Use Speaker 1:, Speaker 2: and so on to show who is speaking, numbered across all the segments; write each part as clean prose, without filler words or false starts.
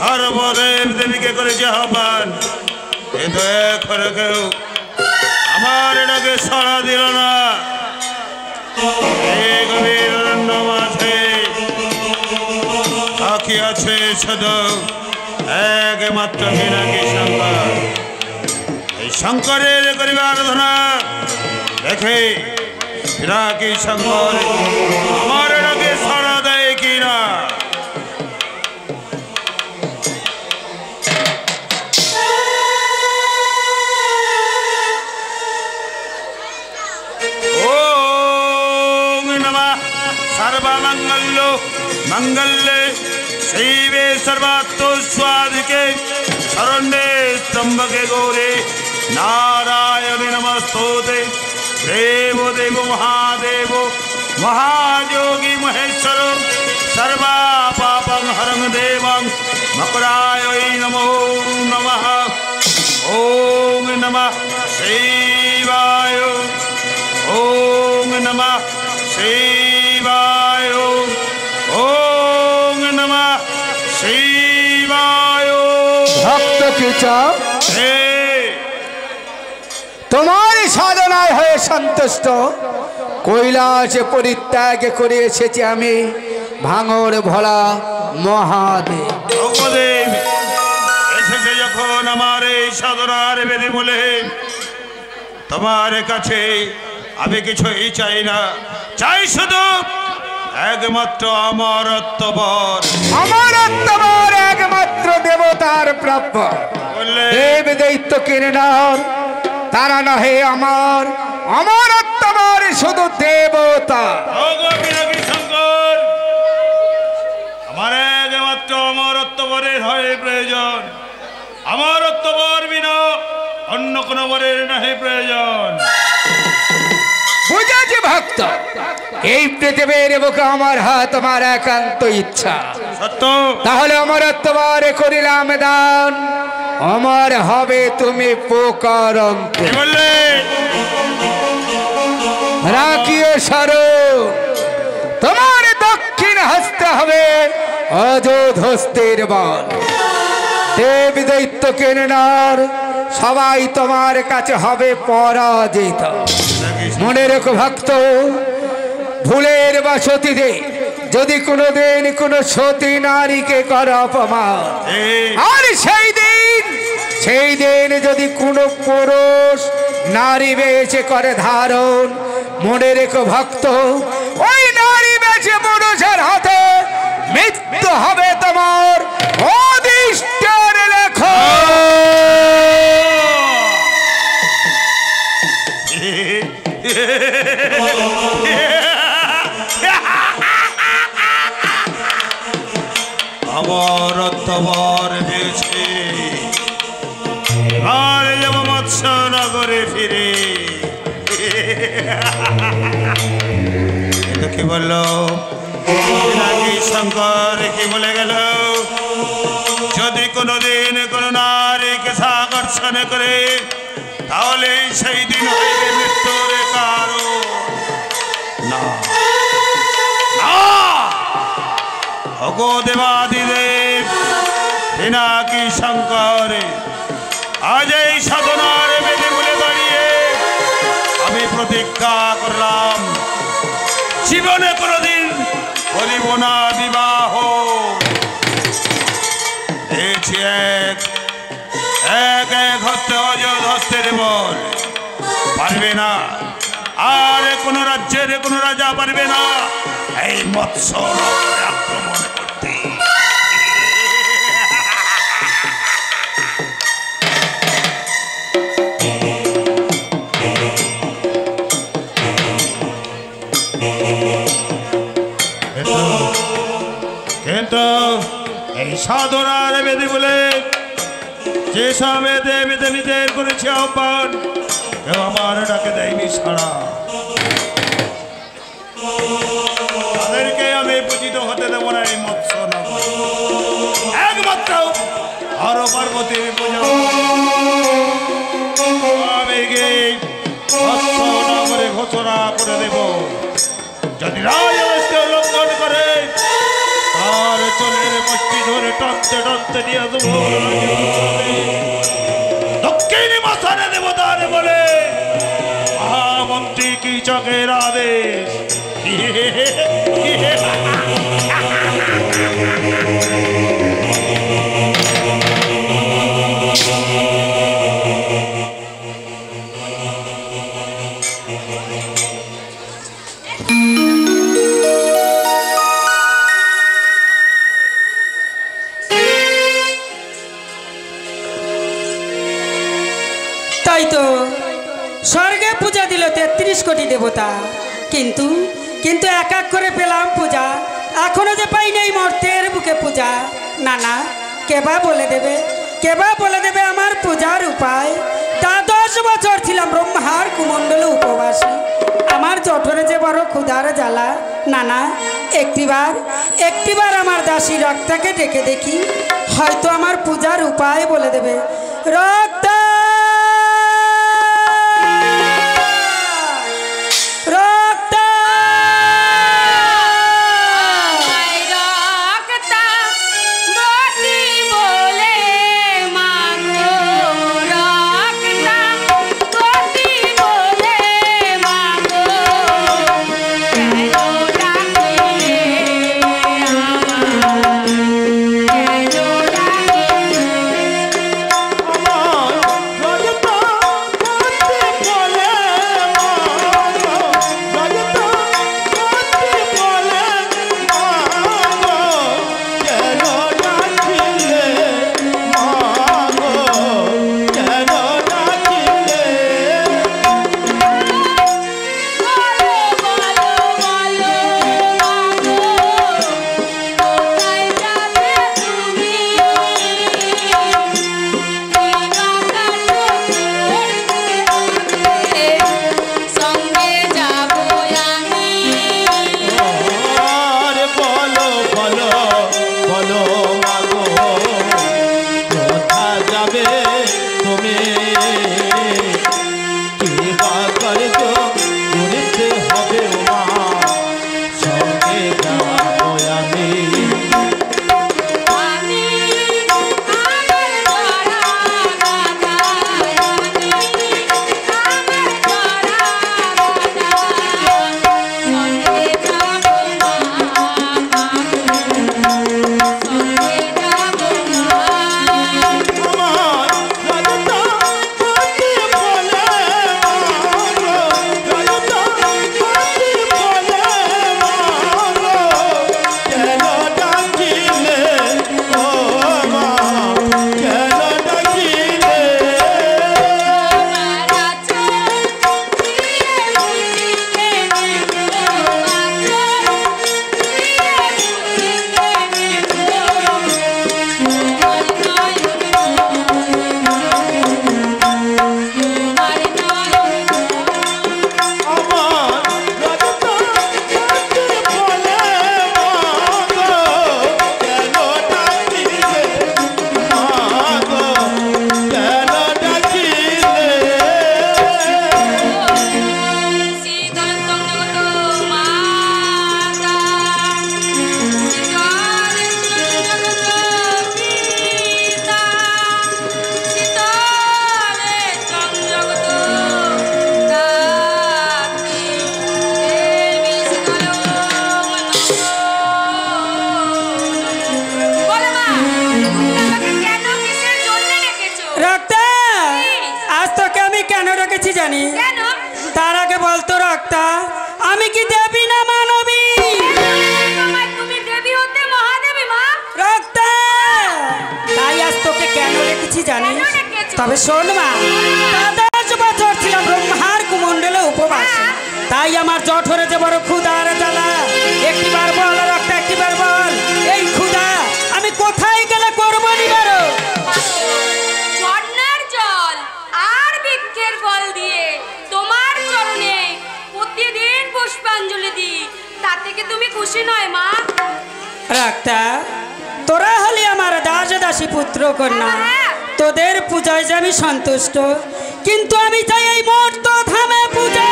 Speaker 1: সর্বদেব দেবীকে করেছে আহ্বান, কিন্তু এখন কেউ আমার এটাকে সাড়া দিল না। এই গভীর অরণ্য মাঝে বাকি আছে শুধু একমাত্র পিনাকি শঙ্কর। এই শঙ্করের করিবে আরাধনা দেখে পিনাকি শঙ্কর আমার এটাকে সাড়া দেয় কিনা। सर्वमंगल्यो मंगल्ये शिवे सर्वार्थ स्वाधिके शरण्ये त्र्यंबके गौरी नारायणे नमस्तुते। देवो देवो महादेवो महायोगी महेश्वर सर्वा पापं हरं देवं मकराय नमो नमः। ओम नमः शिवाय, ओम नमः शिवाय, ओम नमः शिवाय।
Speaker 2: भक्त कीचा तुम्हारी साधनाय हये सन्तुष्ट কৈলাসে পরিত্যাগ করে এসেছি আমি ভাঙর ভোলা মহাদেব।
Speaker 1: ভগদেব এসেছে যখন আমার এই সাধনার বেদি বলে তোমার কাছে আমি কিছুই চাই না, চাই শুধু একমাত্র অমরত্ববর।
Speaker 2: অমরত্ববর একমাত্র দেবতার প্রাপ্য। দেব দৈত্য কিরণার তারা নহে আমার, অমরত্ববর শুধু দেবতা।
Speaker 1: শঙ্কর আমার একমাত্র অমরত্ববরের হয় প্রয়োজন। অমরত্ববর বিনা অন্য কোনো বরের নহে প্রয়োজন।
Speaker 2: বুঝেছি ভক্ত, এই পৃথিবীর বুকে আমার হাত আমার একান্ত ইচ্ছা।
Speaker 1: সত্য
Speaker 2: তাহলে অমরত্ববর করিলাম দান, অমর হবে তুমি পোকারম। রাখিও স্মরণ তোমার দক্ষিণ হস্তে হবে অযোধ্যস্তের বল। দেব দৈত্য কিরণার সবাই তোমার কাছে হবে পরাজিত। মনে রেখো ভক্ত, ভুলের বা সতীতে যদি কোনোদিন কোনো সতী নারীকে করো অপমান, আর সেই দিন যদি কোনো পুরুষ নারী বেশে করে ধারণ, মনে রেখো ভক্ত ওই নারী বেশে পুরুষের হাতে মৃত্যু হবে তোমার অদিষ্টের লেখা।
Speaker 1: অমরত্ববর পেয়েছি, আর যাব মৎস্য নগরে ফিরে। কি বললো পিনাকি শঙ্কর, কি বলে গেল? যদি কোনোদিন কোন নারীকে আকর্ষণ করে তাহলে সেই দিন হইবে মৃত্যুর কারণ। না ভগো দেবাদিদেব পিনাকি শঙ্কর, আজ এই সাধনার বেদে বলে দাঁড়িয়ে আমি প্রতিজ্ঞা করলাম জীবনে কোনোদিন করিব না বিবাহ। এক এক হস্তে অযোধ্যস্তের বল পারবে না, আর কোন রাজ্যের কোন রাজা পারবে না এই মৎস্য আক্রমণ করতে। কিন্তু এই সাধনার বেদি বলে যেসব দেবী দেবীদের করেছে আহ্বান, কেউ আমার ডাকে দেয়নি সাড়া। তাদেরকে আমি পূজিত হতে দেব না এই মৎস্য নগর। একমাত্র হর পার্বতীর পূজা আমি করে দেব। যদি রাজকে লঙ্ঘন করে তার চলের মুষ্টি ধরে টানতে টানতে নিয়ে দেবো দক্ষিণ মাথানে দেবতারে বলে মহামন্ত্রী কি চকের আদেশ।
Speaker 3: তাই তো স্বর্গে পূজা দিল 33 কোটি দেবতা, কিন্তু কিন্তু এক এক করে পেলাম পূজা, এখনো যে পাই নাই মর্তের বুকে পূজা। না না, কেবা বলে দেবে আমার পূজার উপায়। তা 10 বছর ছিলাম ব্রহ্মার কুমণ্ডল উপবাসী, আমার জঠরে যে বড় ক্ষুধার জ্বালা। না না, একটিবার আমার দাসী রক্তাকে ডেকে দেখি, হয়তো আমার পূজার উপায় বলে দেবে। রক্তা জানি, তার আগে বলতো রক্তা আমি কি দেবী না মানবী?
Speaker 4: তুমি দেবী হতে মহাদেবী মা।
Speaker 3: রক্তা তাই আজ তোকে কেন রেখেছি জানি? তবে শোন মা, 10 বছর ছিলাম ব্রহ্মার কুমণ্ডলে উপবাসী, তাই আমার জঠরে যে বড় ক্ষুধার জ্বালা। একটিবার বল রক্তা, একটিবার বল, এই ক্ষুধা আমি কোথায় গেলে করবো নিবারণ?
Speaker 4: ঝর্ণার জল আর বৃক্ষের ফল দিয়ে তোমার চরণে প্রতিদিন পুষ্পাঞ্জলি দিই, তাতে কি তুমি খুশি নয় মা?
Speaker 3: রক্তা তোরা হলি আমার দাস দাসী পুত্র কন্যা, তোদের পূজায় যে আমি সন্তুষ্ট, কিন্তু আমি চাই এই মর্ত ধামে পূজা।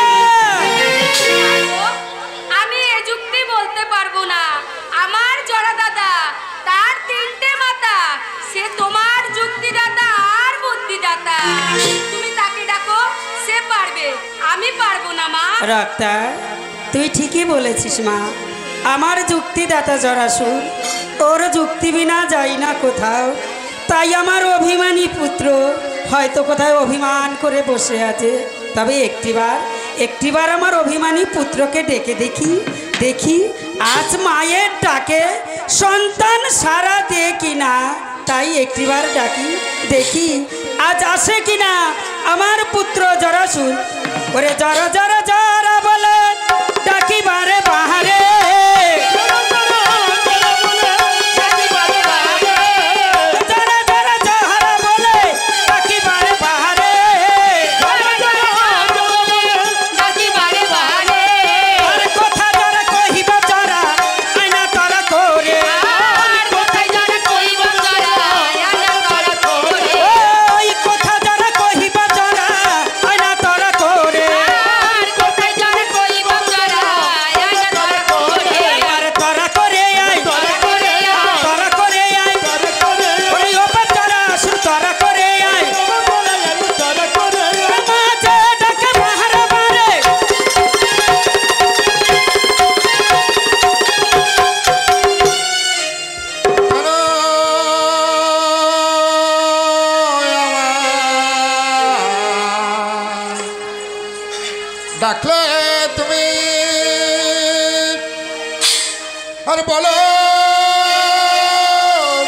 Speaker 4: তুমি তাকে ডাকো, সে পারবে, আমি পারবো না মা।
Speaker 3: রক্তা, তুই ঠিকই বলেছিস মা। আমার যুক্তিদাতা জরাসুর, ওর যুক্তি বিনা যাই না কোথাও। তাই আমার অভিমানী পুত্র হয়তো কোথায় অভিমান করে বসে আছে। তবে একটিবার আমার অভিমানী পুত্রকে ডেকে দেখি আজ মায়ের ডাকে সন্তান সারা দে কিনা। তাই একটিবার ডাকি, দেখি আজ আসে কিনা আমার পুত্র জরাসুর। ওরে জরা জরা জরা বলে ডাকিবারে বাহারে, জরা জরা জরা বলে ডাকিবারে বাহারে। আর কথা জরা কহিবা জরা আয়না তারা করে, ওই কথা জরা কহিবা জরা আয়না তারা করে। আর তারা করে আয়, তারা করে আয়, ওই ওপর তারা আসুন তারা করে আয়। মাঝে ডাকে বাহারে বারে,
Speaker 2: ডাকলে তুমি আর বলো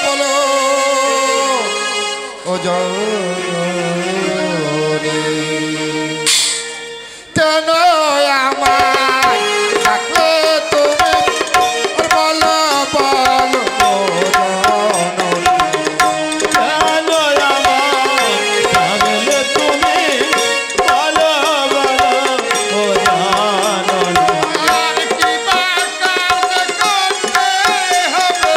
Speaker 2: বলো ও জননী, কেন আমায় ডাকলে তুমি আর বলো বলো ও জননী। আর কি বা কাজ করতে হবে,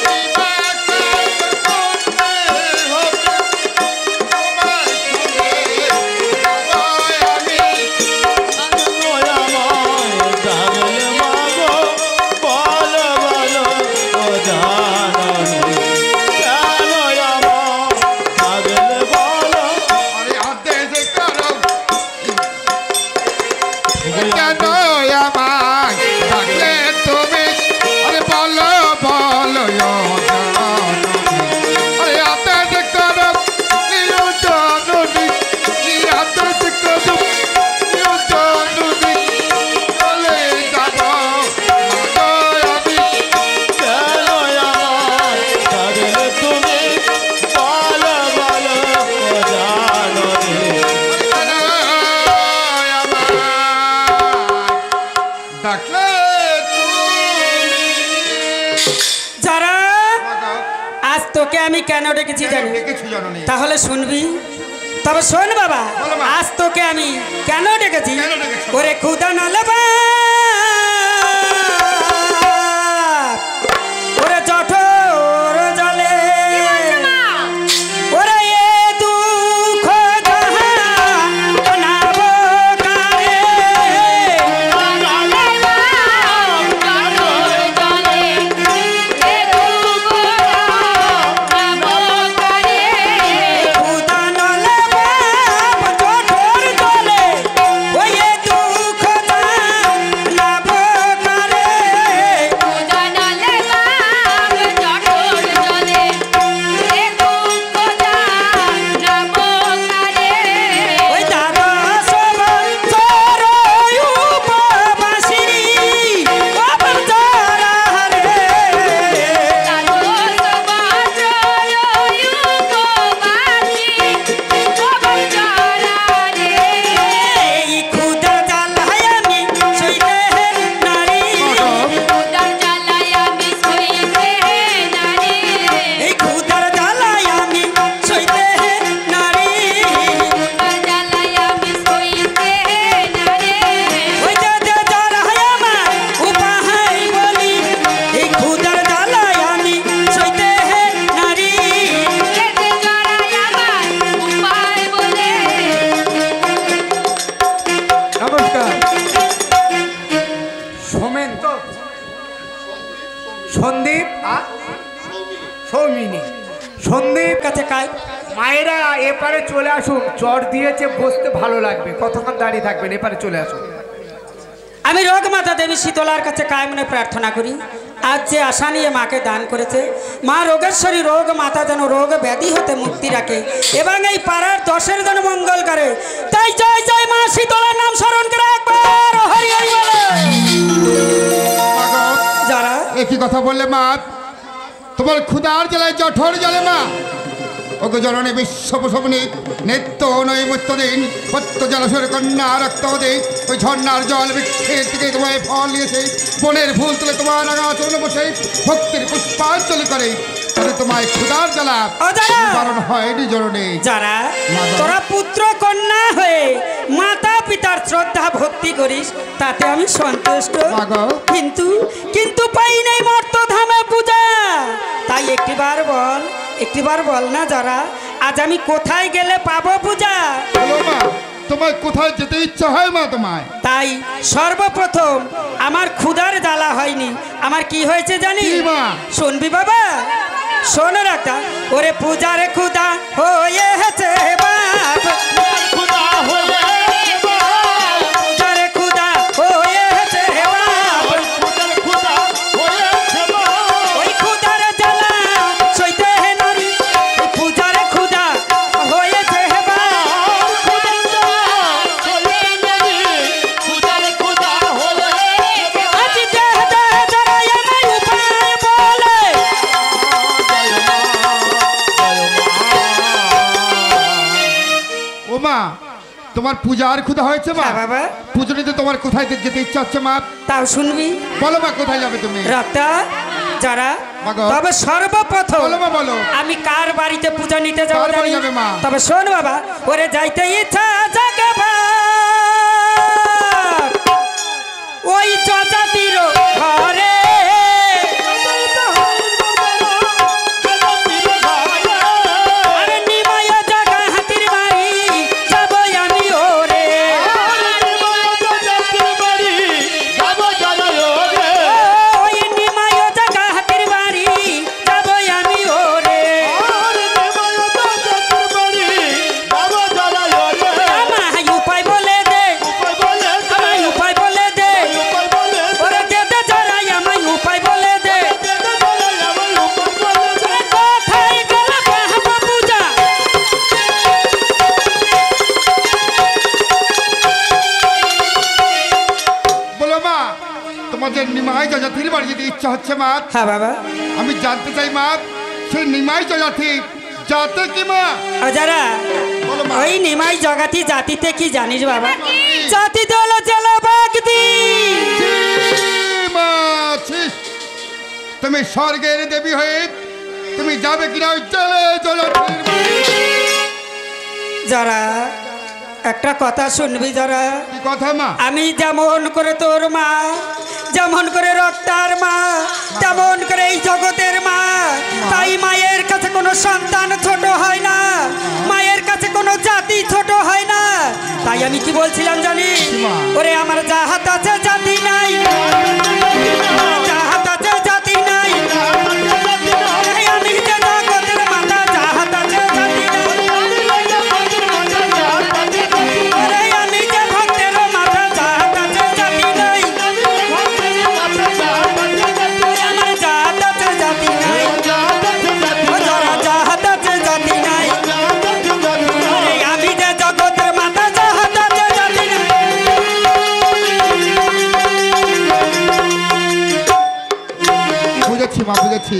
Speaker 2: কি বা কাজ করতে হবে, তোমার
Speaker 3: তোকে আমি কেন ডেকেছি জানি?
Speaker 2: ডেকেছি জানি।
Speaker 3: তাহলে শুনবি? তবে শোন বাবা,
Speaker 2: বলো মা।
Speaker 3: আজ তোকে আমি কেন ডেকেছি?
Speaker 2: কেন ডেকেছো?
Speaker 3: ওরে খুদা না লেবা, ওরে জঠোর জলে, ওরে এ দুঃখ জাহানাব কারে, খুদা না লেবা জঠোর জলে, ওই এ দুঃখ জাহানাব কারে। ওই দাদা সবার চরয় উপবাসিনী বাবার যারা রে, এই ক্ষুধার জ্বালায় আমি সইতে নারী, এই ক্ষুধার জ্বালায় আমি সইতে নারী, ওই দাদা যারা আমার উপায় বলি, এই ক্ষুধার জ্বালায় আমি সইতে নারী।
Speaker 2: নমস্কার। সোমেন তো সন্দীপ সৌমিনী সন্দীপ
Speaker 3: কাছে কাই
Speaker 2: মায়েরা এপারে চলে আসুন, চট দিয়েছে, বসতে ভালো লাগবে, কতক্ষণ দাঁড়িয়ে থাকবেন, এপারে চলে আসুন।
Speaker 3: আমি রোগ মাতা দেবী শীতলার কাছে কায়মনে প্রার্থনা করি, আজ যে আশা নিয়ে মাকে দান করেছে, মা রোগেশ্বরী রোগ মাতা যেন রোগ ব্যাধি হতে মুক্তি রাখে এবং এই পাড়ার 10-এর যেন মঙ্গল করে। তাই জয় জয় মা শীতলার নাম স্মরণ করে একবার হরি হরি বলে। যারা
Speaker 5: একই কথা বললে মা, তোমার ক্ষুধার জ্বালায় জঠর জ্বালে মা। ওকে জননী বিশ্বপ্রসবনী নিত্য নৈমিত্য দিন সত্য জলস্বর কন্যা রক্ত দিক ওই ঝর্ণার জল বৃক্ষের দিকে তোমায় ফল নিয়েছে, বনের ফুল তুলে তোমার আচরণ বসে ভক্তির পুষ্পাঞ্জলি করে, তাতে তোমায় ক্ষুধার জ্বালা বারণ হয়নি জননী।
Speaker 3: যারা তোরা পুত্র কন্যা হয়ে মাতা পিতার শ্রদ্ধা ভক্তি করিস তাতে আমি সন্তুষ্ট, কিন্তু কিন্তু পাই নাই মর্তধামে পূজা। তাই একটিবার বল না যারা, আজ আমি কোথায় গেলে পাবো পূজা?
Speaker 5: তোমায় কোথায় যেতে ইচ্ছা হয় মা তোমায়?
Speaker 3: তাই সর্বপ্রথম আমার ক্ষুধার জ্বালা হয়নি, আমার কি হয়েছে জানি? শুনবি বাবা, শোন রাখা। ওরে পূজারে ক্ষুধা হয়েছে বাপ, পূজারে ক্ষুধা হয়েছে বাপ, ওই ক্ষুধার জ্বালা সইতে নারী, পূজারে ক্ষুধা হয়েছে
Speaker 5: তোমার পূজার ক্ষুধা হয়েছে মা?
Speaker 3: বাবা,
Speaker 5: পুজো নিতে তোমার কোথায় যেতে ইচ্ছা হচ্ছে মা?
Speaker 3: তাও শুনবি।
Speaker 5: বলো মা, কোথায় যাবে তুমি?
Speaker 3: রাতা যারা, তবে সর্বপ্রথম বলো আমি কার বাড়িতে পূজা নিতে যাবো জানি? তবে শোন বাবা, ওরে যাইতে ইচ্ছা জাগে ওই যজাতির ঘরে,
Speaker 5: ইচ্ছা হচ্ছে মা?
Speaker 3: হ্যাঁ বাবা,
Speaker 5: আমি জানতে চাই মা, সেই নিমাই জগাতি জাতে কি মা?
Speaker 3: যারা ওই নিমাই জগাতি জাতিতে কি জানিস বাবা? জাতিতে হলো জলবাগদি।
Speaker 5: তুমি স্বর্গের দেবী হয়ে তুমি যাবে কিনা ওই জলে জলাতির?
Speaker 3: যারা একটা কথা শুনবি যারা,
Speaker 5: কি কথা মা?
Speaker 3: আমি যেমন করে তোর মা, যেমন করে রক্তার মা, তেমন করে এই জগতের মা। তাই মায়ের কাছে কোনো সন্তান ছোট হয় না, মায়ের কাছে কোনো জাতি ছোট হয় না। তাই আমি কি বলছিলাম জানি? ওরে আমার জাহাত আছে জাতি নাই, জাহাত আছে জাতি নাই, আমি যে জগতের মাতা জাহাত আছে জাতি নাই, আমি যে ভক্তের মাতা জাহাত আছে জাতি নাই, আমার জাহাত আছে জাতি নাই, যারা জাহাত আছে জাতি নাই, আমি যে জগতের মাতা জাহাত আছে জাতি নাই।
Speaker 5: বুঝেছি মা, বুঝেছি।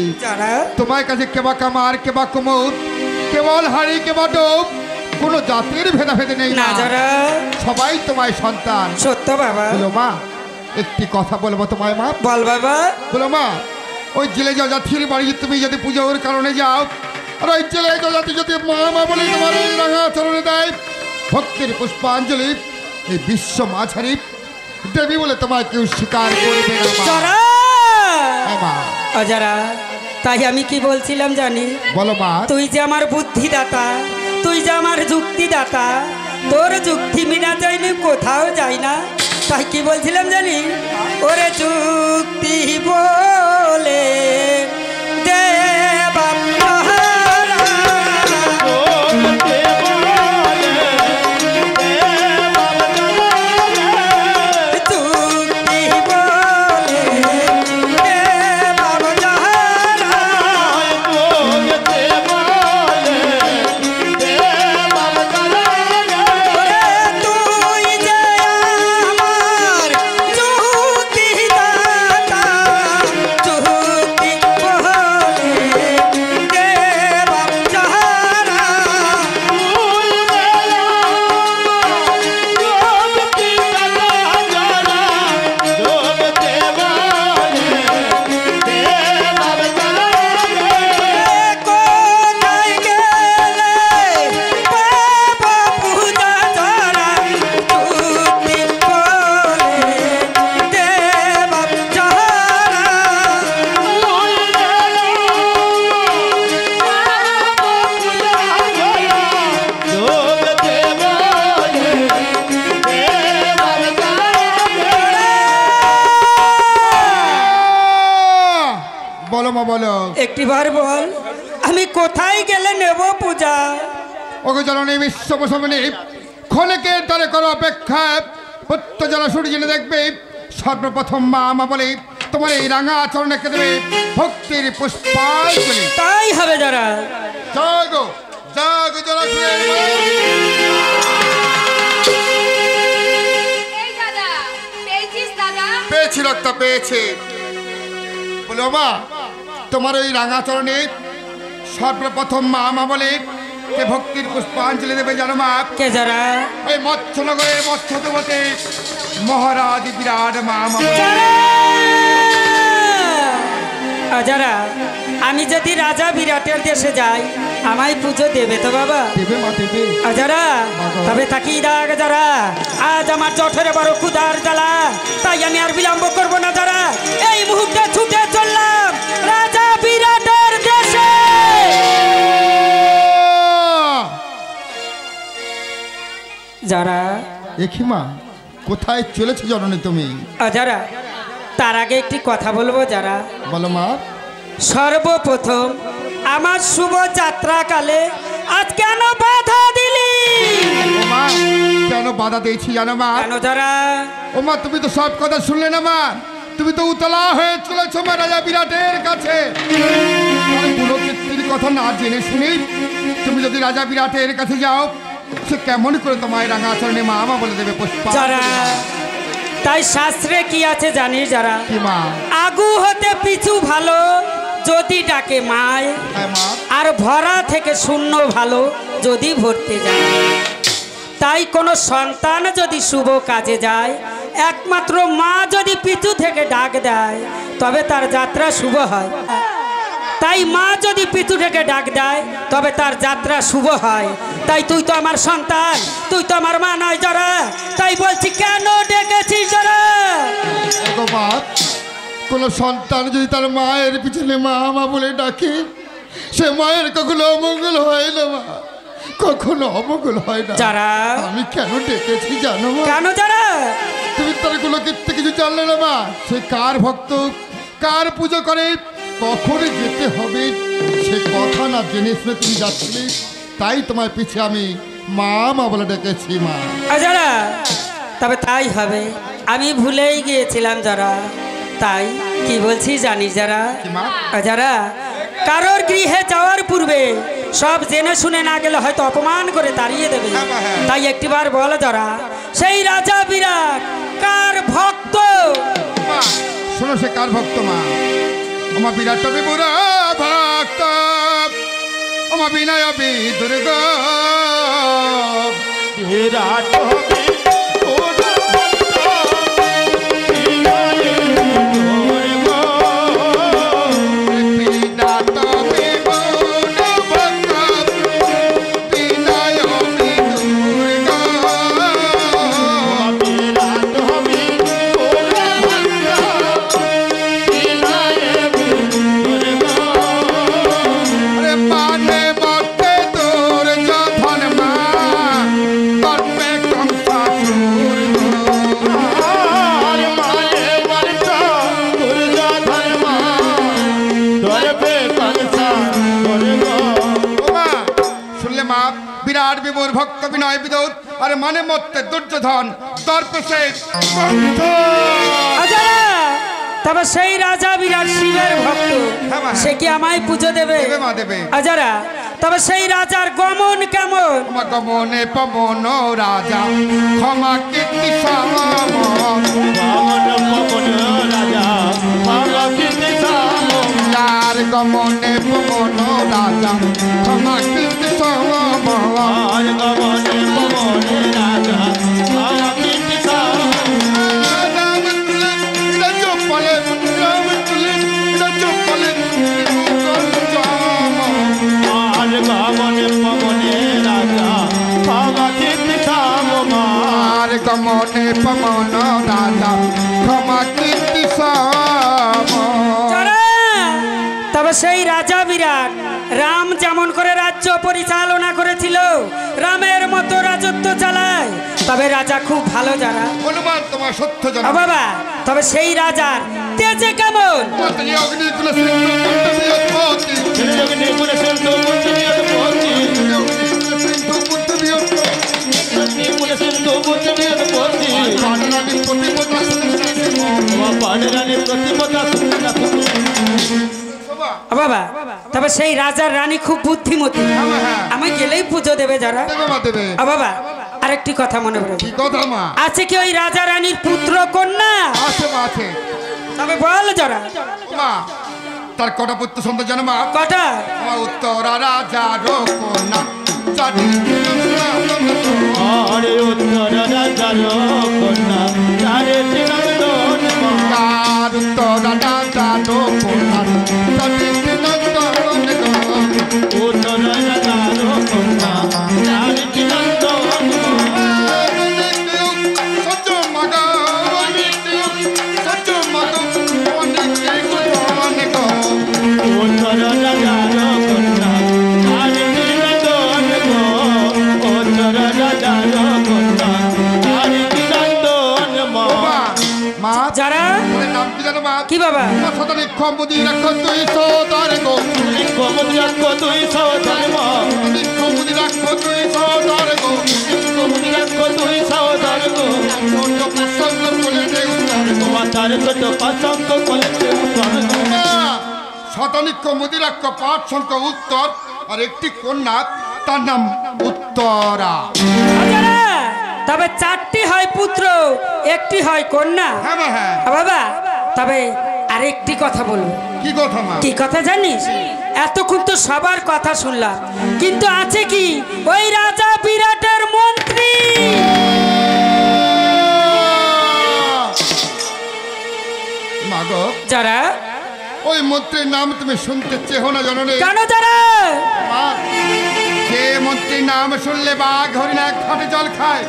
Speaker 5: তোমার কাছে কেবা কামার, কেবা কুমুর, কেবল হাড়ি, কেবা ডোব, কোনো জাতির ভেদাভেদ নেই না, সবাই তোমার সন্তান।
Speaker 3: সত্য বাবা।
Speaker 5: বলো মা, একটি কথা বলবো তোমায় মা?
Speaker 3: বল বাবা।
Speaker 5: বলো মা, ওই জেলে জজাতির বাড়ি তুমি যদি পুজোর কারণে যাও, আর ওই জেলে জজাতি যদি মা মা বলে তোমার এই রাঙা চরণে দেয় ভক্তির পুষ্পাঞ্জলি, এই বিশ্ব মাঝারি দেবী বলে তোমায় কেউ স্বীকার করবে না।
Speaker 3: যারা তাই আমি কি বলছিলাম জানি?
Speaker 5: বলো মা।
Speaker 3: তুই যে আমার বুদ্ধিদাতা, তুই যে আমার যুক্তিদাতা, তোর যুক্তি মিনা যায়নি কোথাও যায় না। তাই কি বলছিলাম জানি? ওরে যুক্তি বলে দে বাবা
Speaker 5: বলো।
Speaker 3: একটিবার বল, আমি কোথায় গেলে নেব পূজা?
Speaker 5: ওগো জননী বিশ্বপ্রশমনী, ক্ষণিকের তরে করো অপেক্ষা। প্রত্য জলাশয় জেনে দেখবে সর্বপ্রথম মা আমা বলে তোমার এই রাঙা আচরণকে দেবে ভক্তির পুষ্পাঞ্জলি।
Speaker 3: তাই হবে যারা।
Speaker 5: জাগো জাগো জলাশয়।
Speaker 4: এই দাদা, পেয়েছিস দাদা?
Speaker 5: পেয়েছি রক্ত পেয়েছি। বলো মা, তোমার ওই রাঙাচরণে সর্বপ্রথম মা আমা বলে কে ভক্তির পুষ্পাঞ্জলি দেবে জানো মা?
Speaker 3: কে যারা?
Speaker 5: ওই মৎস্যনগরের মৎস্যদেবতী মহারাজ বিরাট মা আমা।
Speaker 3: যারা, আমি যদি রাজা বিরাটের দেশে যাই আমায় পুজো দেবে তো বাবা?
Speaker 5: দেবে মা দেবে।
Speaker 3: যারা, তবে তাকিয়ে দেখ যারা, আজ আমার জঠরে বড় ক্ষুধার জ্বালা, তাই আমি আর বিলম্ব করব না যারা, এই মুহূর্তে ছুটে চললাম রাজা বিরাটের দেশে। যারা,
Speaker 5: দেখি মা, কোথায় চলেছে জননী তুমি?
Speaker 3: যারা, তার আগে একটি কথা বলবো যারা।
Speaker 5: বলো মা।
Speaker 3: সর্বপ্রথম আমার শুভ যাত্রাকালে আজ কেন বাধা দিলি?
Speaker 5: ও মা, কেন বাধা দিয়েছি জানো মা?
Speaker 3: কেন যারা?
Speaker 5: ও মা, তুমি তো সব কথা শুনলে না মা। তুমি তো উতলা হয়ে চলেছো মা রাজা বিরাটের কাছে। কোনো কীর্তির কথা না জেনে শুনি তুমি যদি রাজা বিরাটের কাছে যাও, সে কেমন করে তোমায় রাঙা আচরণে মা আমা বলে দেবে পুষ্পা।
Speaker 3: যারা, তাই শাস্ত্রে কি আছে জানিস যারা?
Speaker 5: কি মা?
Speaker 3: আগু হতে পিছু ভালো যদি ডাকে মায়,
Speaker 5: হ্যাঁ মা।
Speaker 3: আর ভরা থেকে শূন্য ভালো যদি ভরতে যায়। তাই কোনো সন্তান যদি শুভ কাজে যায়, একমাত্র মা যদি পিছু থেকে ডাক দেয় তবে তার যাত্রা শুভ হয়। তাই মা যদি পিছু থেকে ডাক দেয় তবে তার যাত্রা শুভ হয়। তাই তুই তো আমার সন্তান, তুই তো আমার মা নয় যারা, তাই বলছি কেন ডেকেছিস যারা?
Speaker 5: ওগো মা, কোনো সন্তান যদি তার মায়ের পিছনে মা আমা বলে ডাকে, সে মায়ের কখনো অমঙ্গল হয় না মা, কখনো অমঙ্গল হয় না।
Speaker 3: যারা,
Speaker 5: আমি কেন ডেকেছি জানো মা?
Speaker 3: কেন যারা?
Speaker 5: তুমি তার কোনো কীর্তি কিছু জানলে না মা। সে কার ভক্ত, কার পুজো করে, কখন যেতে হবে সে কথা না জেনে শুনে তুমি যাচ্ছিলে। তাই তোমার পিছে আমি মা মা বলে ডেকেছি মা।
Speaker 3: যারা, তবে তাই হবে, আমি ভুলেই গিয়েছিলাম যারা। তাই কি বলছি জানিস যারা?
Speaker 5: কি মা?
Speaker 3: যারা, কারোর গৃহে যাওয়ার পূর্বে সব জেনে শুনে না গেলে হয়তো অপমান করে তাড়িয়ে দেবে।
Speaker 5: হ্যাঁ মা, হ্যাঁ।
Speaker 3: তাই একটিবার বল যারা, সেই রাজা বিরাট কার ভক্ত?
Speaker 5: মা, শোনো সে কার ভক্ত মা? আমার বিরাট বিপুরা ভক্ত, আমার বিনয় বিদুর্গ
Speaker 1: বিরাট
Speaker 5: বিরাট বিমূর ভক্ত বিনয় বিদুর আর মানে মত্তে দুর্যোধন দর্পসে
Speaker 3: তবে সেই রাজা বিরাট শিবের ভক্ত,
Speaker 5: হ্যাঁ মা,
Speaker 3: সে কি আমায় পুজো দেবে?
Speaker 5: দেবে মা দেবে।
Speaker 3: আজারা, তবে সেই রাজার গমন কেমন?
Speaker 5: আমার গমনে পবন রাজা ক্ষমা কীর্তি সমন, যার গমনে পবন রাজা ক্ষমা কীর্তি গমনে পবন রাজা ক্ষমা কীর্তি
Speaker 3: তবে সেই রাজা বিরাট রাম যেমন করে রাজ্য পরিচালনা করেছিল, রামের মতো রাজত্ব চালায়। তবে রাজা খুব ভালো যারা
Speaker 5: অনুমান তোমার সত্য জানা
Speaker 3: বাবা। তবে সেই রাজার দেখতেছে কেমন?
Speaker 5: অগ্নিকুলে সিন্ধু পুত্র বিয়োৎপত্তি।
Speaker 6: অগ্নিকুলে সিন্ধু পুত্র বিয়োৎপত্তি। অগ্নিকুলে সিন্ধু পুত্র বিয়োৎপত্তি।
Speaker 5: পাণ্ডরানী প্রতিপদা সুন্দরী।
Speaker 6: পাণ্ডরানী প্রতিপদা সুন্দরী।
Speaker 3: বাবা, তবে সেই রাজার রানী খুব বুদ্ধিমতী। আমি গেলেই পুজো দেবে যারা।
Speaker 5: দেবে মা, দেবে।
Speaker 3: বাবা, আরেকটি কথা মনে পড়ে।
Speaker 5: কি কথা মা?
Speaker 3: আছে কি ওই রাজা রানীর পুত্র কন্যা?
Speaker 5: আছে মা, আছে।
Speaker 3: তবে বল যারা।
Speaker 5: মা, তার কটা পুত্র সন্তান জানো মা?
Speaker 3: কটা?
Speaker 5: আমার উত্তরা রাজার কন্যা চারি
Speaker 6: আরে উত্তর রাজার কন্যা চারিটি নন্দন মা।
Speaker 5: তার উত্তরা রাজার কন্যা চারিটি নন্দন গো।
Speaker 6: উত্তর রাজার কন্যা চারিটি নন্দন মা।
Speaker 5: সত্য মাগা অনেক সত্য মাগা অনেক
Speaker 6: উত্তর রাজার কন্যা চারিটি নন্দন গো। উত্তর রাজার কন্যা চারিটি নন্দন মা।
Speaker 5: মা,
Speaker 3: যারা
Speaker 5: ওদের নাম কি জানো মা?
Speaker 3: কি বাবা?
Speaker 5: সদানি ক্ষমদি রাখো তুই সদার গো।
Speaker 6: কমল রাখো তুই সাবধান মা।
Speaker 5: ক্ষমদি রাখো তুই সদার গো।
Speaker 6: কমল রাখো তুই সাবধান গো।
Speaker 5: ছোট প্রসঙ্গ করে দে উত্তর গো।
Speaker 6: মাতার ছোট পাশঙ্ক কলেজে উত্তর গো।
Speaker 5: শতানিক্ষ মুদিরাক্ষ পাঠ সংখ্যা উত্তর আর একটি কন্যা, তার নাম উত্তরা।
Speaker 3: যারা তবে 4টি হয় পুত্র, 1টি হয় কন্যা।
Speaker 5: হ্যাঁ মা, হ্যাঁ।
Speaker 3: বাবা, তবে আরেকটি কথা বলবো।
Speaker 5: কি কথা মা?
Speaker 3: কি কথা জানিস? এতক্ষণ তো সবার কথা শুনলাম, কিন্তু আছে কি ওই রাজা বিরাটের মন্ত্রী।
Speaker 5: মা গো,
Speaker 3: যারা
Speaker 5: ওই মন্ত্রীর নাম তুমি শুনতে চেহো না জননী?
Speaker 3: জানো যারা?
Speaker 5: মা, যে মন্ত্রীর নাম শুনলে বাঘ হরিণ এক ঘাটে জল খায়,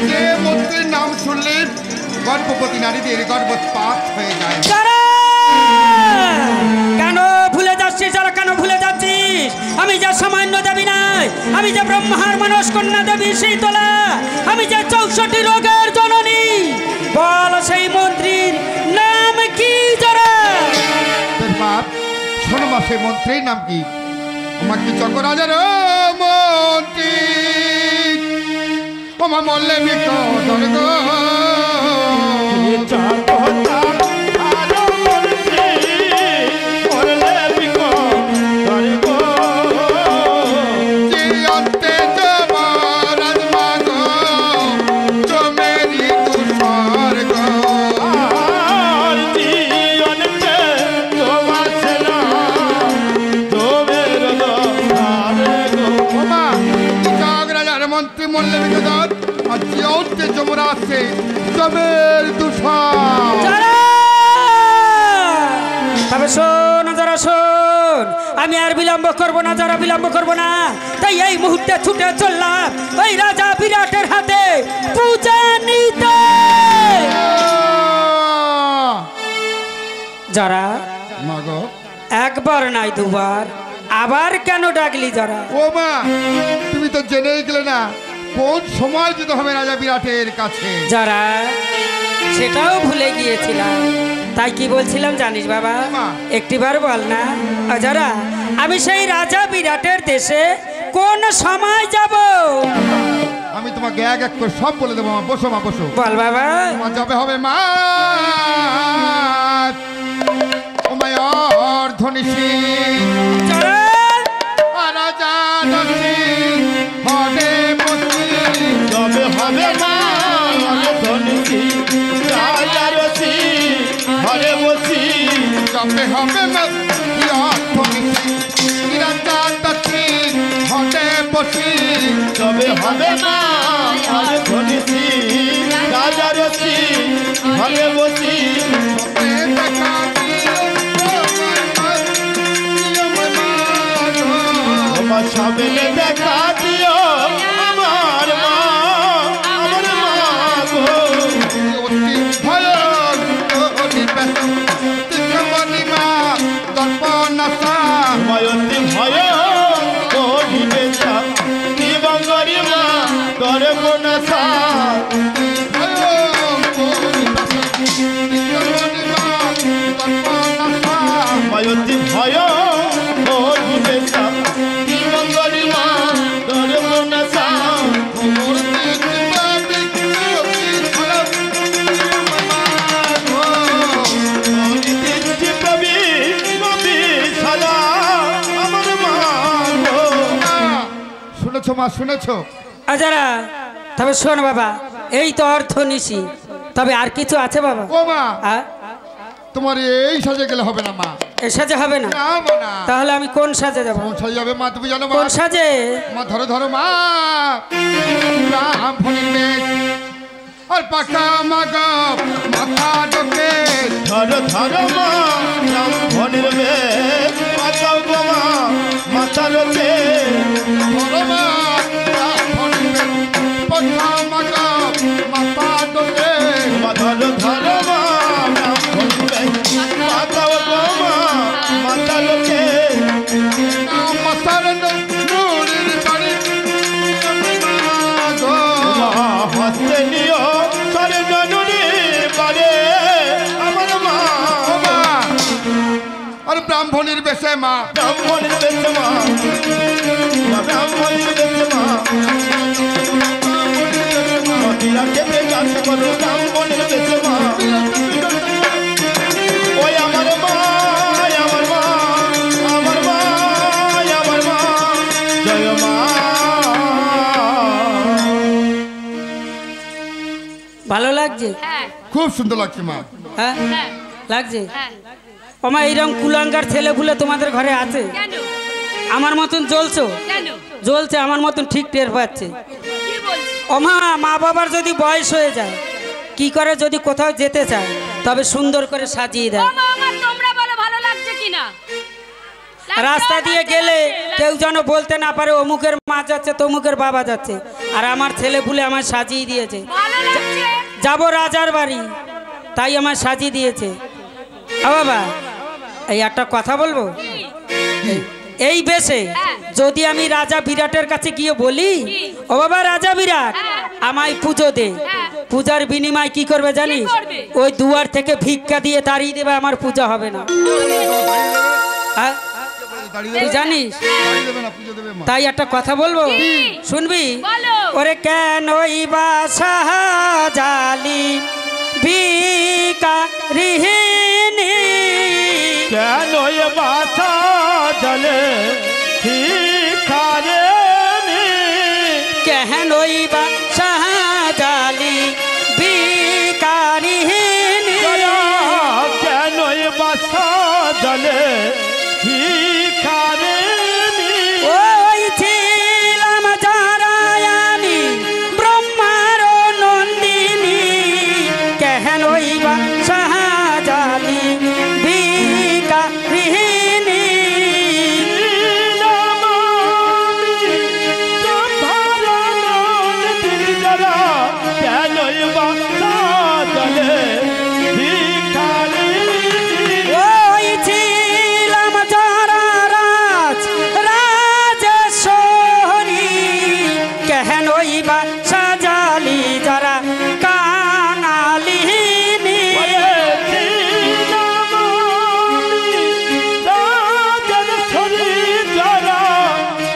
Speaker 5: যে মন্ত্রীর নাম শুনলে গর্ভবতী নারীদের গর্ভপাত হয়ে যায়।
Speaker 3: যারা কেন ভুলে যাচ্ছিস? যারা কেন ভুলে যাচ্ছিস? আমি যে সামান্য দেবী নাই, আমি যে ব্রহ্মার মানস কন্যা দেবী শীতলা, আমি যে 64 রোগের জননী। বল সেই মন্ত্রীর নাম কি? যারা
Speaker 5: বাপ, শোনো মা, সেই মন্ত্রীর নাম কি? আমার কি চক্ররাজার মন্ত্রী ওমা মল্লে বিকদর গো। জিয়ন্তে যমরাজ মা গো, চমেরি তুষার গো। ওমা, কি চক্ররাজার মন্ত্রী মল্লে বিকদর আর জিয়ন্তে যমরাজ সে চমেরি তুষার।
Speaker 3: যারা তবে শোন, যারা শোন, আমি আর বিলম্ব করব না, যারা বিলম্ব করব না। তাই এই মুহূর্তে ছুটে চললাম ওই রাজা বিরাটের হাতে পূজা নিতে। যারা
Speaker 5: মা গো,
Speaker 3: একবার নাই দুবার, আবার কেন ডাকলি? যারা
Speaker 5: ও মা, তুমি তো জেনেই গেলে না কোন সময় যেতে হবে রাজা বিরাটের কাছে।
Speaker 3: যারা সেটাও ভুলে গিয়েছিলাম। তাই কি বলছিলাম জানিস বাবা?
Speaker 5: মা।
Speaker 3: একটিবার বল না। যারা আমি সেই রাজা বিরাটের দেশে কোন সময় যাব?
Speaker 5: আমি তোমাকে এক এক করে সব বলে দেবো মা। বসো মা, বসো।
Speaker 3: বল বাবা।
Speaker 5: তোমার যাবে হবে মা ওমায়র ধনিষী
Speaker 3: যারা
Speaker 5: রাজা দক্ষী হরে বসি।
Speaker 6: তবে হবে মা ধনসী রাজা রসি হরে বসি।
Speaker 5: যাবে হবে মা ধনিষী রাজা দক্ষী হরে বসি।
Speaker 6: তবে হবে মা ধনসী রাজা রসি হরে বসি। আমার সামনে দেখা দিও আমার মা, আমার মা গো। ভয়তি ভয় করিবে দিবঙ্গরি মা দর্পণসা।
Speaker 5: মা শুনেছো?
Speaker 3: আজারা তবে শোন বাবা, এই তো অর্থ নিশি, তবে আর কিছু আছে বাবা?
Speaker 5: ও মা,
Speaker 3: হ্যাঁ,
Speaker 5: তোমার এই সাজে গেলে হবে না মা।
Speaker 3: এ সাজে হবে না?
Speaker 5: না মা, না।
Speaker 3: তাহলে আমি কোন সাজে যাবো?
Speaker 5: কোন সাজে যাবে মা তুমি জানো মা?
Speaker 3: কোন সাজে?
Speaker 5: মা ধরো ধরো মা, ব্রাহ্মণের বেশ আর পাকা মাগা মাথা ডোকে।
Speaker 6: ধরো ধরো মা ব্রাহ্মণের বেশ পাকাও গো মা মাথা রোকে।
Speaker 5: ধরো মা ব্রাহ্মণের বেশ পাকা মাগা মাথা ডোকে।
Speaker 6: ধরো ধরো মা ব্রাহ্মণের বেশ পাকাও গো মা মাথা রোকে।
Speaker 5: মাথার নুরির বাড়ি গো
Speaker 6: হস্তে নিও সরে ননুরি বারে আমার মা।
Speaker 5: আর ব্রাহ্মণের বেশে মা,
Speaker 6: ব্রাহ্মণের বেশে মা, ব্রাহ্মণের বেশে মা, মদিরা কেটে কাছে করো ব্রাহ্মণের বেশে মা। ওই আমার মা, আমার মা, আমার মা, আমার মা, জয় মা।
Speaker 3: ভালো লাগছে?
Speaker 4: হ্যাঁ
Speaker 5: খুব সুন্দর লাগছে মা।
Speaker 3: হ্যাঁ
Speaker 4: হ্যাঁ
Speaker 3: লাগছে?
Speaker 4: হ্যাঁ।
Speaker 3: ওমা এইরকম কুলাঙ্গার ছেলে ফুলে তোমাদের ঘরে আছে?
Speaker 4: কেন
Speaker 3: আমার মতন জ্বলছো?
Speaker 4: কেন
Speaker 3: জ্বলছে আমার মতন ঠিক টের পাচ্ছে।
Speaker 4: কি বলছিস?
Speaker 3: ওমা মা বাবার যদি বয়স হয়ে যায়, কি করে যদি কোথাও যেতে চায়, তবে সুন্দর করে সাজিয়ে
Speaker 4: ও
Speaker 3: দেয়।
Speaker 4: মা আমার তোমরা বলো ভালো লাগছে কিনা?
Speaker 3: রাস্তা দিয়ে গেলে কেউ যেন বলতে না পারে অমুকের মা যাচ্ছে তমুকের বাবা যাচ্ছে, আর আমার ছেলে ফুলে আমায় সাজিয়ে দিয়েছে।
Speaker 4: ভালো লাগছে।
Speaker 3: যাব রাজার বাড়ি, তাই আমায় সাজিয়ে দিয়েছে। ও বাবা, এই একটা কথা বলবো? এই বেশে যদি আমি রাজা বিরাটের কাছে গিয়ে বলি, ও বাবা রাজা বিরাট আমায় পুজো দে, পূজার বিনিময় কি করবে জানিস?
Speaker 4: করবে?
Speaker 3: ওই দুয়ার থেকে ভিক্ষা দিয়ে তাড়িয়ে দেবে, আমার পূজা হবে না। হ্যাঁ? তুই জানিস?
Speaker 5: দাঁড়িয়ে দেবে না, পুজো দেবে মা।
Speaker 3: তাই একটা কথা বলবো, শুনবি?
Speaker 4: বলো।
Speaker 3: ওরে কেনই বা সাহাজালি ভিকারিহিনী,
Speaker 6: কেন এ মাথা জলে ভিখারে নি?
Speaker 3: কেনই বা সাহাজালি ভিকারিহিনী,
Speaker 6: কেন এ মাথা জলে ভিখারে নি?
Speaker 3: ওই ছিলাম যারা আমি ব্রহ্মার নন্দিনী, কেনই বা সাহাজালি ভিকারিহিনী।
Speaker 6: কেন এ মাথা জলে ভিখারে নি?
Speaker 3: ওই ছিলাম যারা রাজ রাজেশ্বরী, কেনই বা সাজালি যারা কাঙালিনী।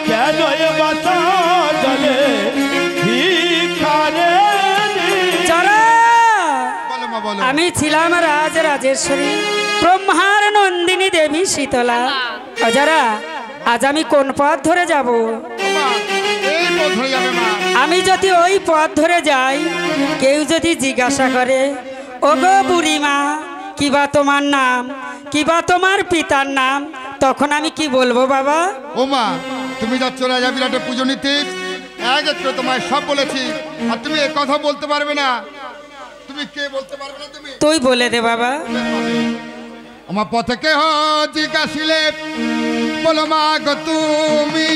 Speaker 6: কেন এ মাথা জলে ভিখারে নি?
Speaker 3: যারা
Speaker 5: বলো মা বলো।
Speaker 3: আমি ছিলাম রাজ রাজেশ্বরী, ব্রহ্মার নন্দিনী দেবী শীতলা। যারা আজ আমি কোন পথ ধরে যাব?
Speaker 5: মা, এই পথ ধরে যাবে মা।
Speaker 3: আমি যদি ওই পথ ধরে যাই, কেউ যদি জিজ্ঞাসা করে, ও গো বুড়িমা, কিবা তোমার নাম, কিবা তোমার পিতার নাম, তখন আমি কি বলবো বাবা?
Speaker 5: ও মা, তুমি যাচ্ছ রাজা বিরাটের পুজো নিতে, এক এক করে তোমায় সব বলেছি, আর তুমি এ কথা বলতে পারবে না। তুমি কে বলতে পারবে না তুমি?
Speaker 3: তুই বলে দে বাবা।
Speaker 5: আমার পথে কেহ জিজ্ঞাসিলে বলো মা গো তুমি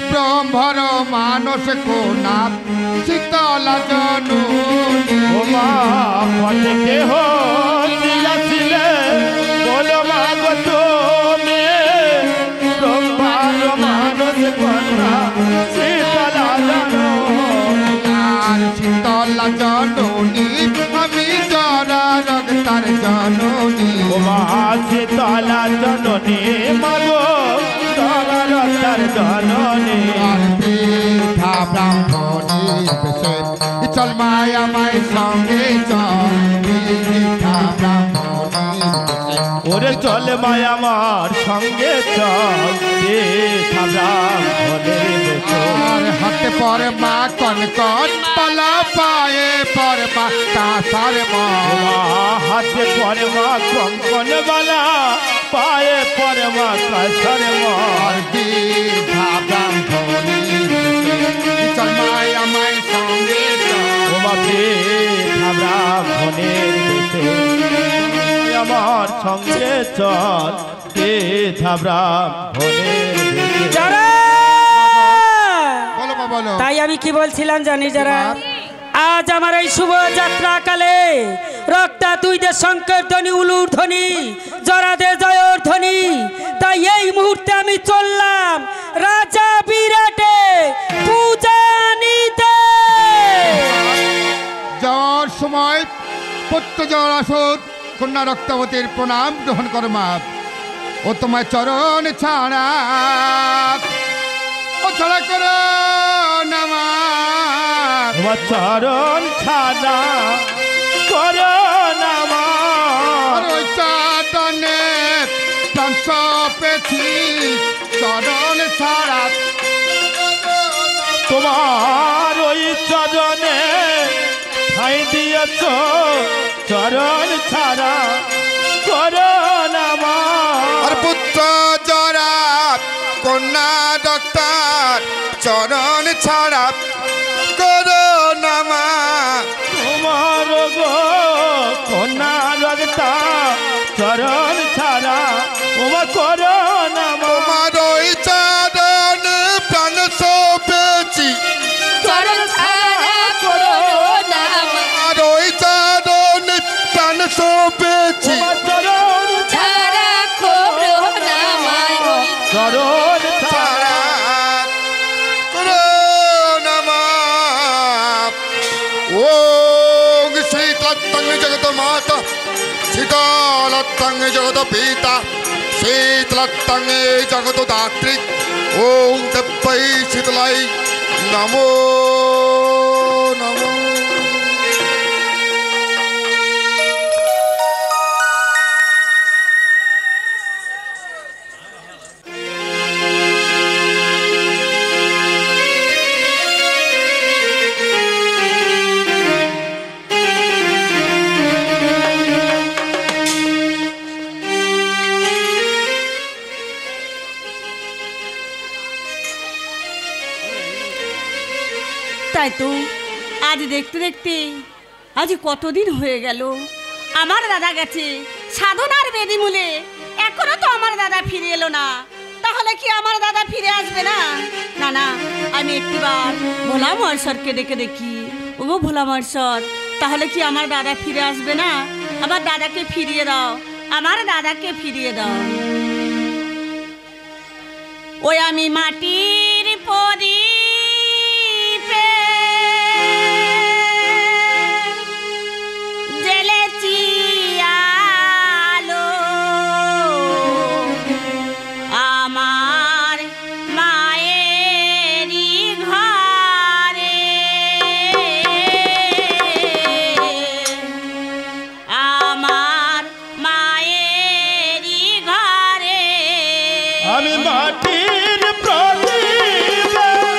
Speaker 5: ব্রহ্মর মানস কোনা শীতলা জননী।
Speaker 6: ও মা পথে কেহ দিয়াছিলে বলো মা গো তুমি ব্রহ্মার মানস কন্যা শীতলা জননী।
Speaker 5: আর শীতলা জননী আমি জরা রক্তার জননী।
Speaker 6: ও মা শীতলা জননী মাগো তলা রক্তার জননী।
Speaker 5: আর পিঠা ব্রাহ্মণী বেশে চল মায়া মায়ের সঙ্গে চল, পিঠা ব্রাহ্মণী বেশে।
Speaker 6: ওরে চল মায়া আমার সঙ্গে চল, থামরা ভোলের বেশে।
Speaker 5: पर माँ कनकन पला पाए पर माँ कासर माँ
Speaker 6: हाथे पर माँ कंकन वाला पाए पर माँ कसर माँ
Speaker 5: और दीर्घा ब्राह्मणी चल माया माई संगे
Speaker 6: আমার সঙ্গে চল
Speaker 3: যারা
Speaker 5: बोलो माँ बोलो
Speaker 3: তাই আমি কি বলছিলাম জানি যারা আজ আমার এই শুভ যাত্রা কালে রক্তা দুই দে শঙ্কর ধ্বনি উলুর ধ্বনি জরাদে জয়র ধ্বনি তাই এই মুহূর্তে আমি চললাম রাজা বিরাটে পূজা নিতে
Speaker 5: যাওয়ার সময় পুত্র জরাসুর কন্যা রক্তাবতীর প্রণাম গ্রহণ করো মা ও তোমার চরণ ছাড়া ও ছাড়া করো নামা
Speaker 6: তোমার চরণ ছাড়া করো নামা
Speaker 5: আর ওই চাটনে প্রাণ পেছি চরণ ছাড়া
Speaker 6: তোমার ওই চরণে ঠাই দিয়েছ চরণ ছাড়া করো নামা
Speaker 5: আর পুত্র জরা কন্যা ডাক্তার চরণ ছাড়া করো নামা
Speaker 6: তোমার গো কন্যা রক্তা চরণ ছাড়া তোমার করো নামা
Speaker 5: তোমার ওই চরণ প্রাণ পেছি
Speaker 4: চরণ ছাড়া করো নামা
Speaker 5: আর ওই চরণ প্রাণ পেছি
Speaker 6: তোমার চরণ
Speaker 4: ছাড়া করো নামা
Speaker 6: চরণ ছাড়া
Speaker 5: করো নামা ও শীতলত্তং জগত মাতা শীতলত্তং জগত পিতা শীতলত্তং জগত দাত্রী ওম তপ্পৈ শীতলাই নমো নমো
Speaker 7: তাই তো আজ দেখতে দেখতে আজ কতদিন হয়ে গেল আমার দাদা গেছে সাধনার বেদিমূলে এখনো তো আমার দাদা ফিরে এলো না তাহলে কি আমার দাদা ফিরে আসবে না না না আমি একটিবার ভোলা মহেশ্বরকে ডেকে দেখি ওগো ভোলা মহেশ্বর তাহলে কি আমার দাদা ফিরে আসবে না আমার দাদাকে ফিরিয়ে দাও আমার দাদাকে ফিরিয়ে দাও ওই আমি মাটির পরি
Speaker 6: আমি মাটির প্রদীপ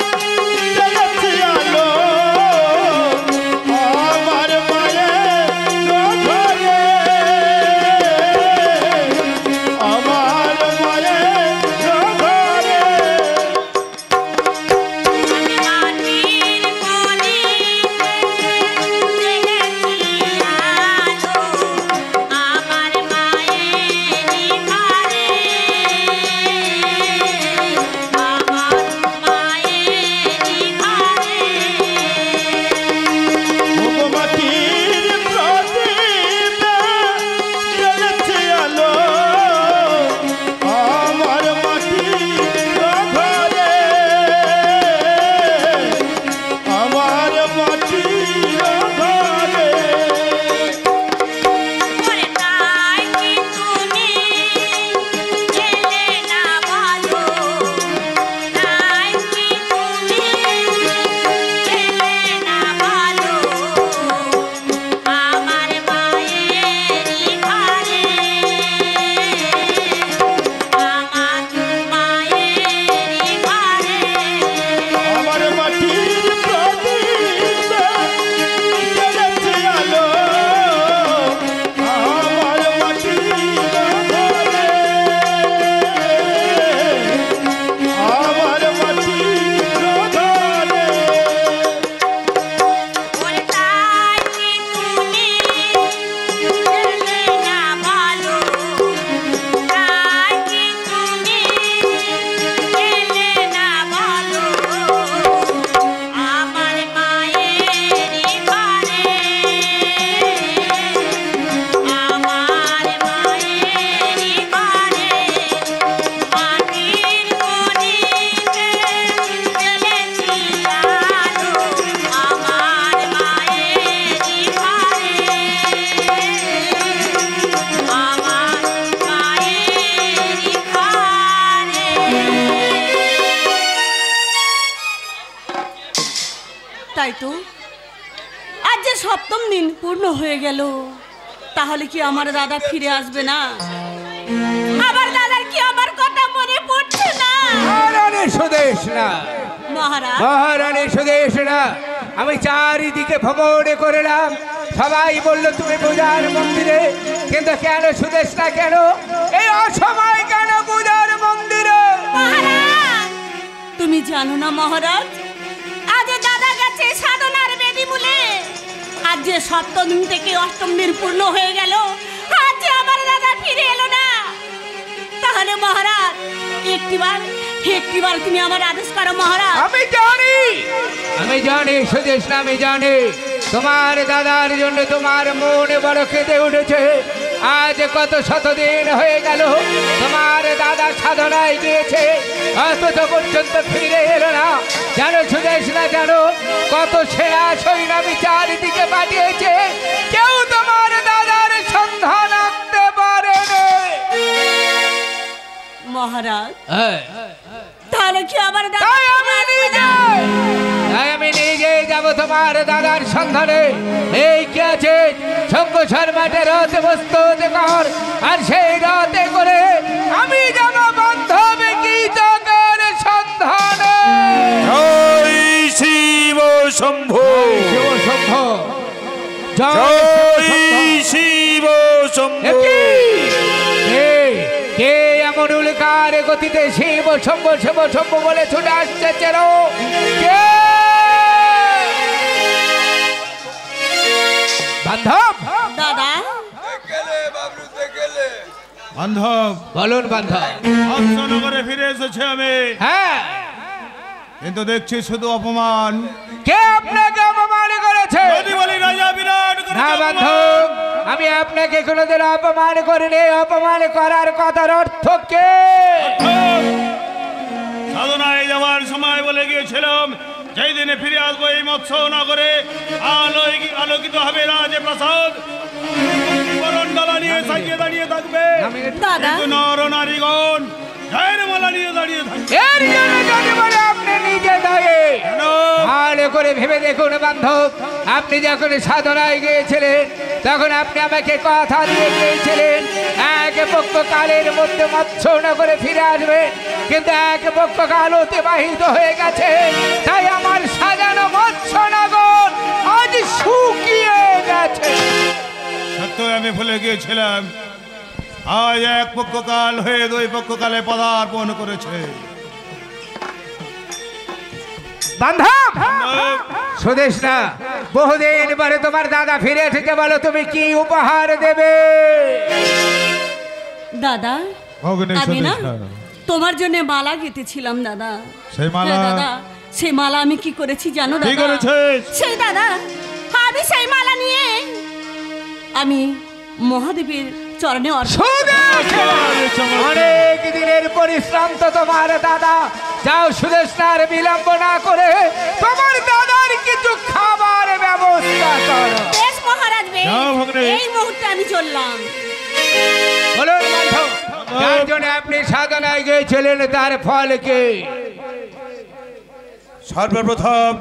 Speaker 7: তো আজ যে সপ্তম দিন পূর্ণ হয়ে গেল, তাহলে কি আমার দাদা ফিরে আসবে না? আমার দাদার কি আমার কথা মনে পড়ছে না?
Speaker 2: মহারানী সুদেশ না,
Speaker 7: মহারাজ,
Speaker 2: মহারানী সুদেশ না, আমি চারিদিকে ভ্রমণ করলাম, সবাই বললো তুমি পূজার মন্দিরে, কিন্তু কেন সুদেশ না, কেন এই অসময়, কেন পূজার মন্দিরে?
Speaker 7: মহারাজ, তুমি জানো না মহারাজ, আজ দাদা গেছে সাধনার বেদি মূলে। আজ যে সপ্তম দিন থেকে অষ্টম দিন পূর্ণ হয়ে গেল, আজ যে আমার দাদা ফিরে এলো না। তাহলে মহারাজ একটিবার তুমি আমার আদেশ করো মহারাজ।
Speaker 2: আমি জানি সুদেশ না, আমি জানি তোমার দাদার জন্য তোমার মনে বড় কেঁদে উঠেছে। আজ কত শতদিন হয়ে গেল তোমার দাদা সাধনায় গিয়েছে, অথচ পর্যন্ত ফিরে এলো না। জানো সুদেশ না, জানো কত সেনা সৈন্য আমি চারিদিকে পাঠিয়েছে, কেউ তোমার দাদার সন্ধান আনতে পারেনি।
Speaker 7: মহারাজ, তাহলে কি আমার দাদা?
Speaker 2: আমি নিজে যাব তোমার দাদার সন্ধানে। এই কি আছে শঙ্কর শর্মাটে রথে বসতে কর, আর সেই রথে করে আমি যাব বান্ধবে কি জগের সন্ধানে।
Speaker 1: জয় শিব শম্ভু,
Speaker 2: শিব শম্ভু,
Speaker 1: জয় শিব শম্ভু।
Speaker 2: কে এমন উল্কার গতিতে শিব শম্ভু শিব শম্ভু বলে ছুটে আসছে? চেরো কে? বান্ধব,
Speaker 7: দাদা,
Speaker 1: বান্ধব
Speaker 2: বলুন বান্ধব।
Speaker 1: হংসনগরে ফিরে এসেছে আমি,
Speaker 2: হ্যাঁ,
Speaker 1: কিন্তু দেখছি শুধু অপমান।
Speaker 2: কে আপনাকে অপমান করেছে?
Speaker 1: যদি বলি রাজা বিরাট করেছে
Speaker 2: না বান্ধব, আমি আপনাকে কোনোদিন অপমান করিনি। অপমান করার কথার অর্থ কে?
Speaker 1: সাধনায় যাওয়ার সময় বলে গিয়েছিলাম, যেই দিনে ফিরে আসবো এই মৎস্য নগরে আলোকিত হবে রাজপ্রাসাদ, বরণডালা নিয়ে সাজিয়ে দাঁড়িয়ে থাকবে,
Speaker 7: দাদা,
Speaker 1: কিন্তু নর নারীগণ জয়ের মালা নিয়ে দাঁড়িয়ে থাকবে।
Speaker 2: এর জন্য যদি বলে আপনি নিজে দায়ী।
Speaker 1: কেন?
Speaker 2: ভালো করে ভেবে দেখুন বান্ধব, আপনি যখন সাধনায় গিয়েছিলেন তখন আপনি আমাকে কথা দিয়ে গিয়েছিলেন এক পক্ষ কালের মধ্যে মৎস্যনগরে ফিরে আসবেন, কিন্তু এক পক্ষ কাল অতিবাহিত হয়ে গেছে। তাই আমার সাজানো মৎস্যনগর আজ শুকিয়ে গেছে।
Speaker 1: সত্য আমি ভুলে গিয়েছিলাম, আজ এক পক্ষকাল হয়ে দুই পক্ষকালে পদার্পণ করেছে।
Speaker 2: বান্ধব, সুদেশ না, বহুদিন পরে তোমার দাদা ফিরে এসেছে, বলো তুমি কি উপহার দেবে?
Speaker 7: দাদা,
Speaker 1: ভগ্নী
Speaker 7: আমি না
Speaker 1: সুদেশ না।
Speaker 7: তোমার জন্য মালা গেঁথেছিলাম দাদা।
Speaker 1: সেই মালা?
Speaker 7: হ্যাঁ দাদা, সেই মালা আমি কি করেছি জানো
Speaker 1: কি
Speaker 7: দাদা?
Speaker 1: করেছিস?
Speaker 7: সেই দাদা, আমি সেই মালা নিয়ে আমি মহাদেবের চরণে
Speaker 2: অনেক দিনের পরিশ্রম তো তোমার দাদা। যাও সুদেশ না, আর বিলম্ব না করে তোমার দাদার কিছু খাবার ব্যবস্থা করো।
Speaker 7: বেশ মহারাজ, বেশ।
Speaker 1: যাও ভগ্নী।
Speaker 7: এই মুহূর্তে আমি চললাম।
Speaker 2: বলুন বান্ধব, যার জন্য আপনি সাধনায় গিয়েছিলেন তার ফল কি?
Speaker 1: সর্বপ্রথম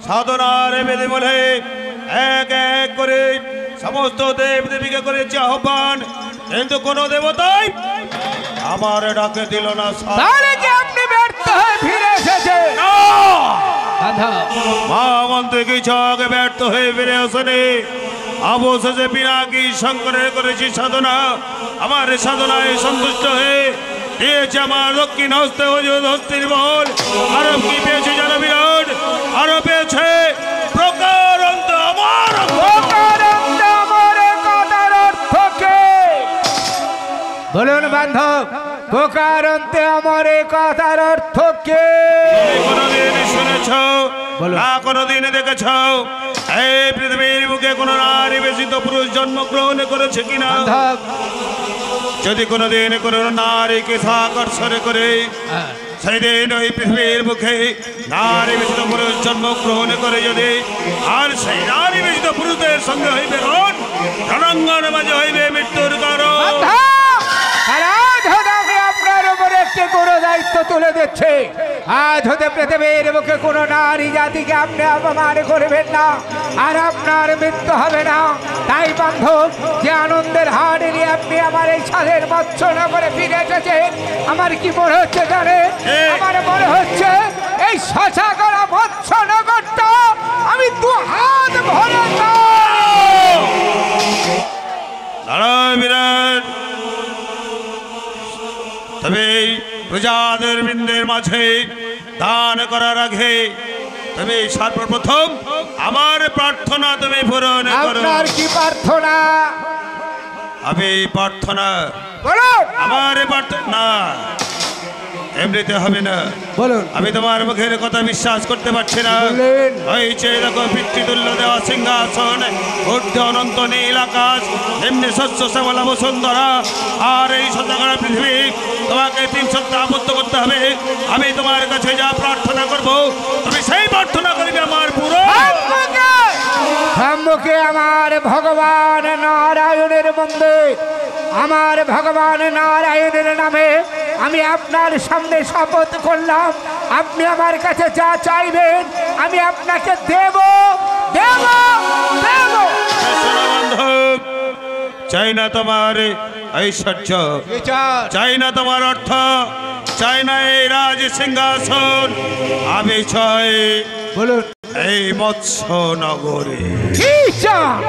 Speaker 1: সাধনার বেদে বলে এক এক করে সমস্ত দেব দেবীকে করেছে আহ্বান, কিন্তু কোন দেবতাই আমার ডাকে দিল না।
Speaker 2: তাহলে কি আপনি ব্যর্থ হয়ে ফিরে এসেছেন? বান্ধব,
Speaker 1: মা মন্ত্রে কিছু আগে ব্যর্থ হয়ে ফিরে আসেনি, অবশেষে পিনাকি শঙ্করের করেছি সাধনা। আমার সাধনায় সন্তুষ্ট হয়ে দিয়েছে আমার দক্ষিণ হস্তে অযোধ হস্তির বল। আরো কি পেয়েছে জানো বিরাট? আরো পেয়েছে প্রকারান্ত আমার।
Speaker 2: প্রকারান্ত আমার কথার অর্থ কি? বলুন বান্ধব, প্রকারান্তে আমার কথার অর্থ কি?
Speaker 1: কোনদিন শুনেছ না কোনদিন দেখেছ এই পৃথিবীর বুকে কোন নারী বেশিত পুরুষ জন্মগ্রহণ করেছে কিনা?
Speaker 2: বান্ধব,
Speaker 1: যদি কোনদিন কোন নারীকে আকর্ষণ করে সেই দিন ওই পৃথিবীর মুখে নারী বেশিত পুরুষ জন্মগ্রহণ করে যদি, আর সেই নারী বেশিত পুরুষদের সঙ্গে হইবে রণাঙ্গন মাঝে হইবে মৃত্যুর কারণ।
Speaker 2: আপনার উপরে একটি পুরো দায়িত্ব তুলে দিচ্ছে। আজ হতে পৃথিবীর বুকে কোনো নারী জাতিকে আপনি অপমান করবেন না, আর আপনার মৃত্যু হবে না। তাই বান্ধব, যে আনন্দের হাট নিয়ে আপনি আমার এই সাধের মৎস্যনগরে ফিরে এসেছেন, আমার কি মনে হচ্ছে জানেন? আমার মনে হচ্ছে এই শশা করা মৎস্যনগরটা আমি দু হাত ভরে
Speaker 1: বিরাট। তবে প্রজাদের বৃন্দের মাঝে দান করার আগে তবে সর্বপ্রথম আমার প্রার্থনা তুমি পূরণ করো।
Speaker 2: আপনার কি প্রার্থনা?
Speaker 1: আমি প্রার্থনা
Speaker 2: বলুন।
Speaker 1: আমার প্রার্থনা এমনিতে হবে না,
Speaker 2: বলুন।
Speaker 1: আমি তোমার মুখের কথা বিশ্বাস করতে পারছি না।
Speaker 2: বলেন।
Speaker 1: ওই যে দেখো পিতৃতুল্য দেওয়া সিংহাসন, ঊর্ধ্বে অনন্ত নীল আকাশ, এমনি শস্য শ্যামলা বসুন্ধরা, আর এই শতকরা পৃথিবী তোমাকে 3 সপ্তাহ আবদ্ধ করতে হবে। আমি তোমার কাছে যা প্রার্থনা করব তুমি সেই প্রার্থনা করবে আমার পুরো।
Speaker 2: সম্মুখে আমার ভগবান নারায়ণের মন্দির, আমার ভগবান নারায়ণের নামে আমি আপনার সামনে শপথ করলাম, আপনি আমার কাছে যা চাইবেন আমি আপনাকে দেব দেব দেব।
Speaker 1: বান্ধব, চাই না তোমার ঐশ্বর্য, চাই না তোমার অর্থ, চাই না এই রাজ সিংহাসন, আমি চাই
Speaker 2: বলুন
Speaker 1: এই মৎস্য নগরে
Speaker 2: কি চান?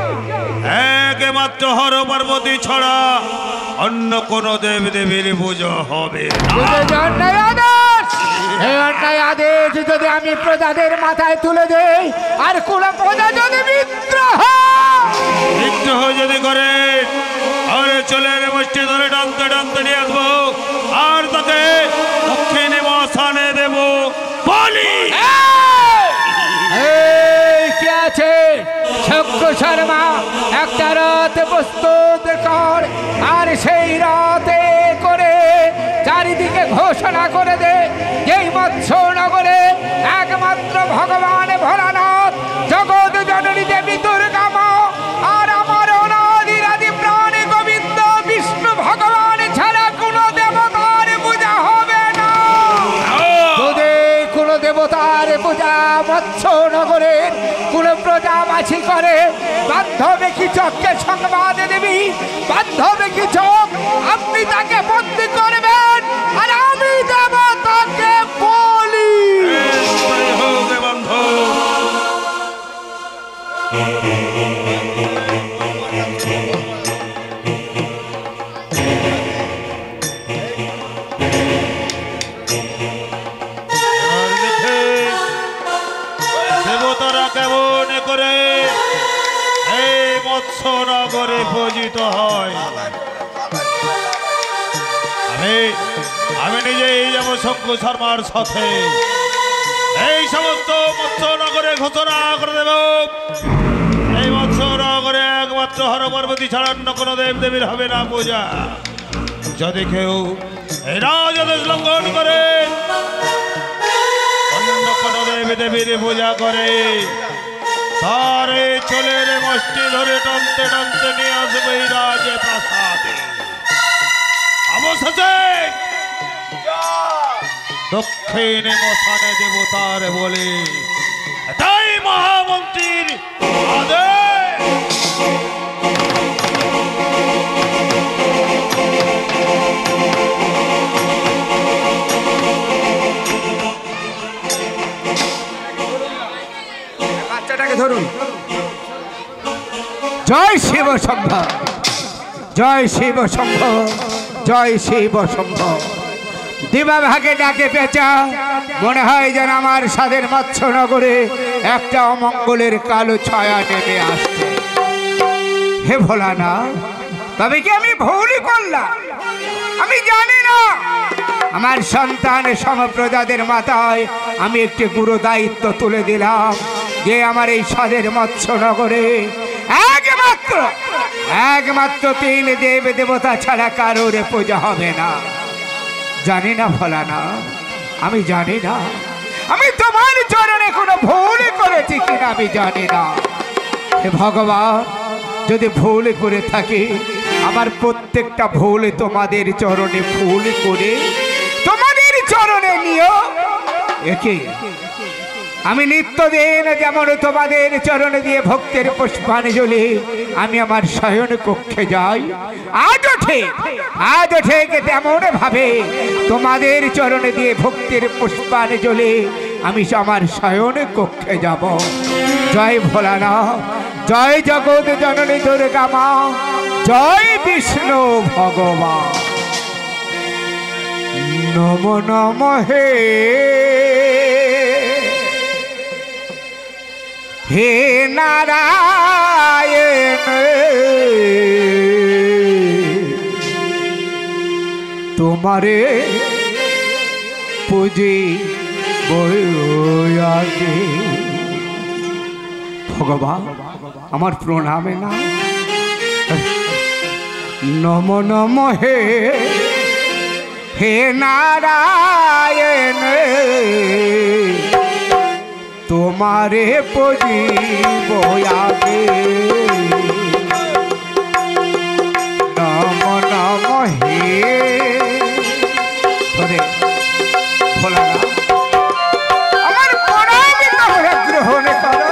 Speaker 1: একমাত্র হর পার্বতী ছড়া অন্য কোন দেব দেবীর পুজো হবে না।
Speaker 2: এই অন্যায় আদেশ যদি আমি প্রজাদের মাথায় তুলে দেই, আর কোন প্রজা যদি বিদ্রোহ
Speaker 1: যদি করে আর চলের মুষ্টি ধরে টানতে টানতে নিয়ে আসবো, আর তাকে দক্ষিণে মশানে দেব বলি।
Speaker 2: কি আছে শক্র শর্মা, একটা রথ প্রস্তুত কর, আর সেই রথে করে চারিদিকে ঘোষণা করে দে এই মৎস্যনগরে একমাত্র ভগবান ভোলানাথ, জগৎ জননী দেবী দুর্গা মা, আর আমার অনাদিরাদি প্রাণ গোবিন্দ বিষ্ণু ভগবান ছাড়া কোনো দেবতার পূজা হবে না। যদি কোনো দেবতার পূজা মৎস্যনগরের কোন প্রজাবাসী করে, বান্ধবে কি চোখকে সংবাদ দেবী, বান্ধবে কি চোখ আপনি তাকে বন্দি করবেন, আর আমি দেব তাকে বলি।
Speaker 1: দেবতারা কেমন করে এই মৎস্যনগরে পূজিত হয়, আমি নিজেই যাব শঙ্কু শর্মার সাথে এই সমস্ত মৎস্যনগরে ঘোষণা করে দেব এই মৎস্যনগরে একমাত্র হর পার্বতী ছাড়া অন্য কোনো দেব দেবীর হবে না পূজা। যদি কেউ এই রাজাদেশ লঙ্ঘন করে অন্য কোনো দেব দেবীর পূজা করে, তারে চলের মুষ্টি ধরে টানতে টানতে নিয়ে আসবে এই রাজে প্রাসাদে। অবশেষে দক্ষিণে মশানে দেবতার বলে তাই মহামন্ত্রীর আদেশ।
Speaker 2: বাচ্চাটাকে ধরুন। জয় শিব শম্ভ, জয় শিব শম্ভ, জয় শিব শম্ভ। দিবা ভাগে ডাকে পেঁচা, মনে হয় যেন আমার সাধের মৎস্যনগরে একটা অমঙ্গলের কালো ছায়া নেমে আসছে। হে ভোলানা, তবে কি আমি ভুলই করলাম? আমি জানি না আমার সন্তান সমপ্রজাদের মাথায় আমি একটি গুরু দায়িত্ব তুলে দিলাম, যে আমার এই সাধের মৎস্যনগরে একমাত্র 3 দেব দেবতা ছাড়া কারোর পূজা হবে না। জানি না ভোলানা, আমি জানি না আমি তোমার চরণে কোনো ভুল করেছি কিনা, আমি জানি না। হে ভগবান, যদি ভুল করে থাকি আমার প্রত্যেকটা ভুল তোমাদের চরণে ফুল করে তোমাদের একে আমি নিত্যদিন যেমন তোমাদের চরণে দিয়ে ভক্তের পুষ্পাঞ্জলি আমি আমার শয়ন কক্ষে যাই, আজও ঠিক তেমন ভাবে তোমাদের চরণে দিয়ে ভক্তের পুষ্পাঞ্জলি আমি আমার শয়ন কক্ষে যাব। জয় ভোলানাথ, জয় জগৎ জননী দুর্গা মা, জয় বিষ্ণু ভগবান। নমো নমঃ হে নারায়ণ, তোমারে পুজি বয়াগে। ভগবান আমার প্রণামে না। নমো নমঃ হে নারায়ণ, তোমারে পুজিব আগে। নমো নমঃ হে ভোলানাথ, আমার প্রণামে তোমরা গ্রহণ করো।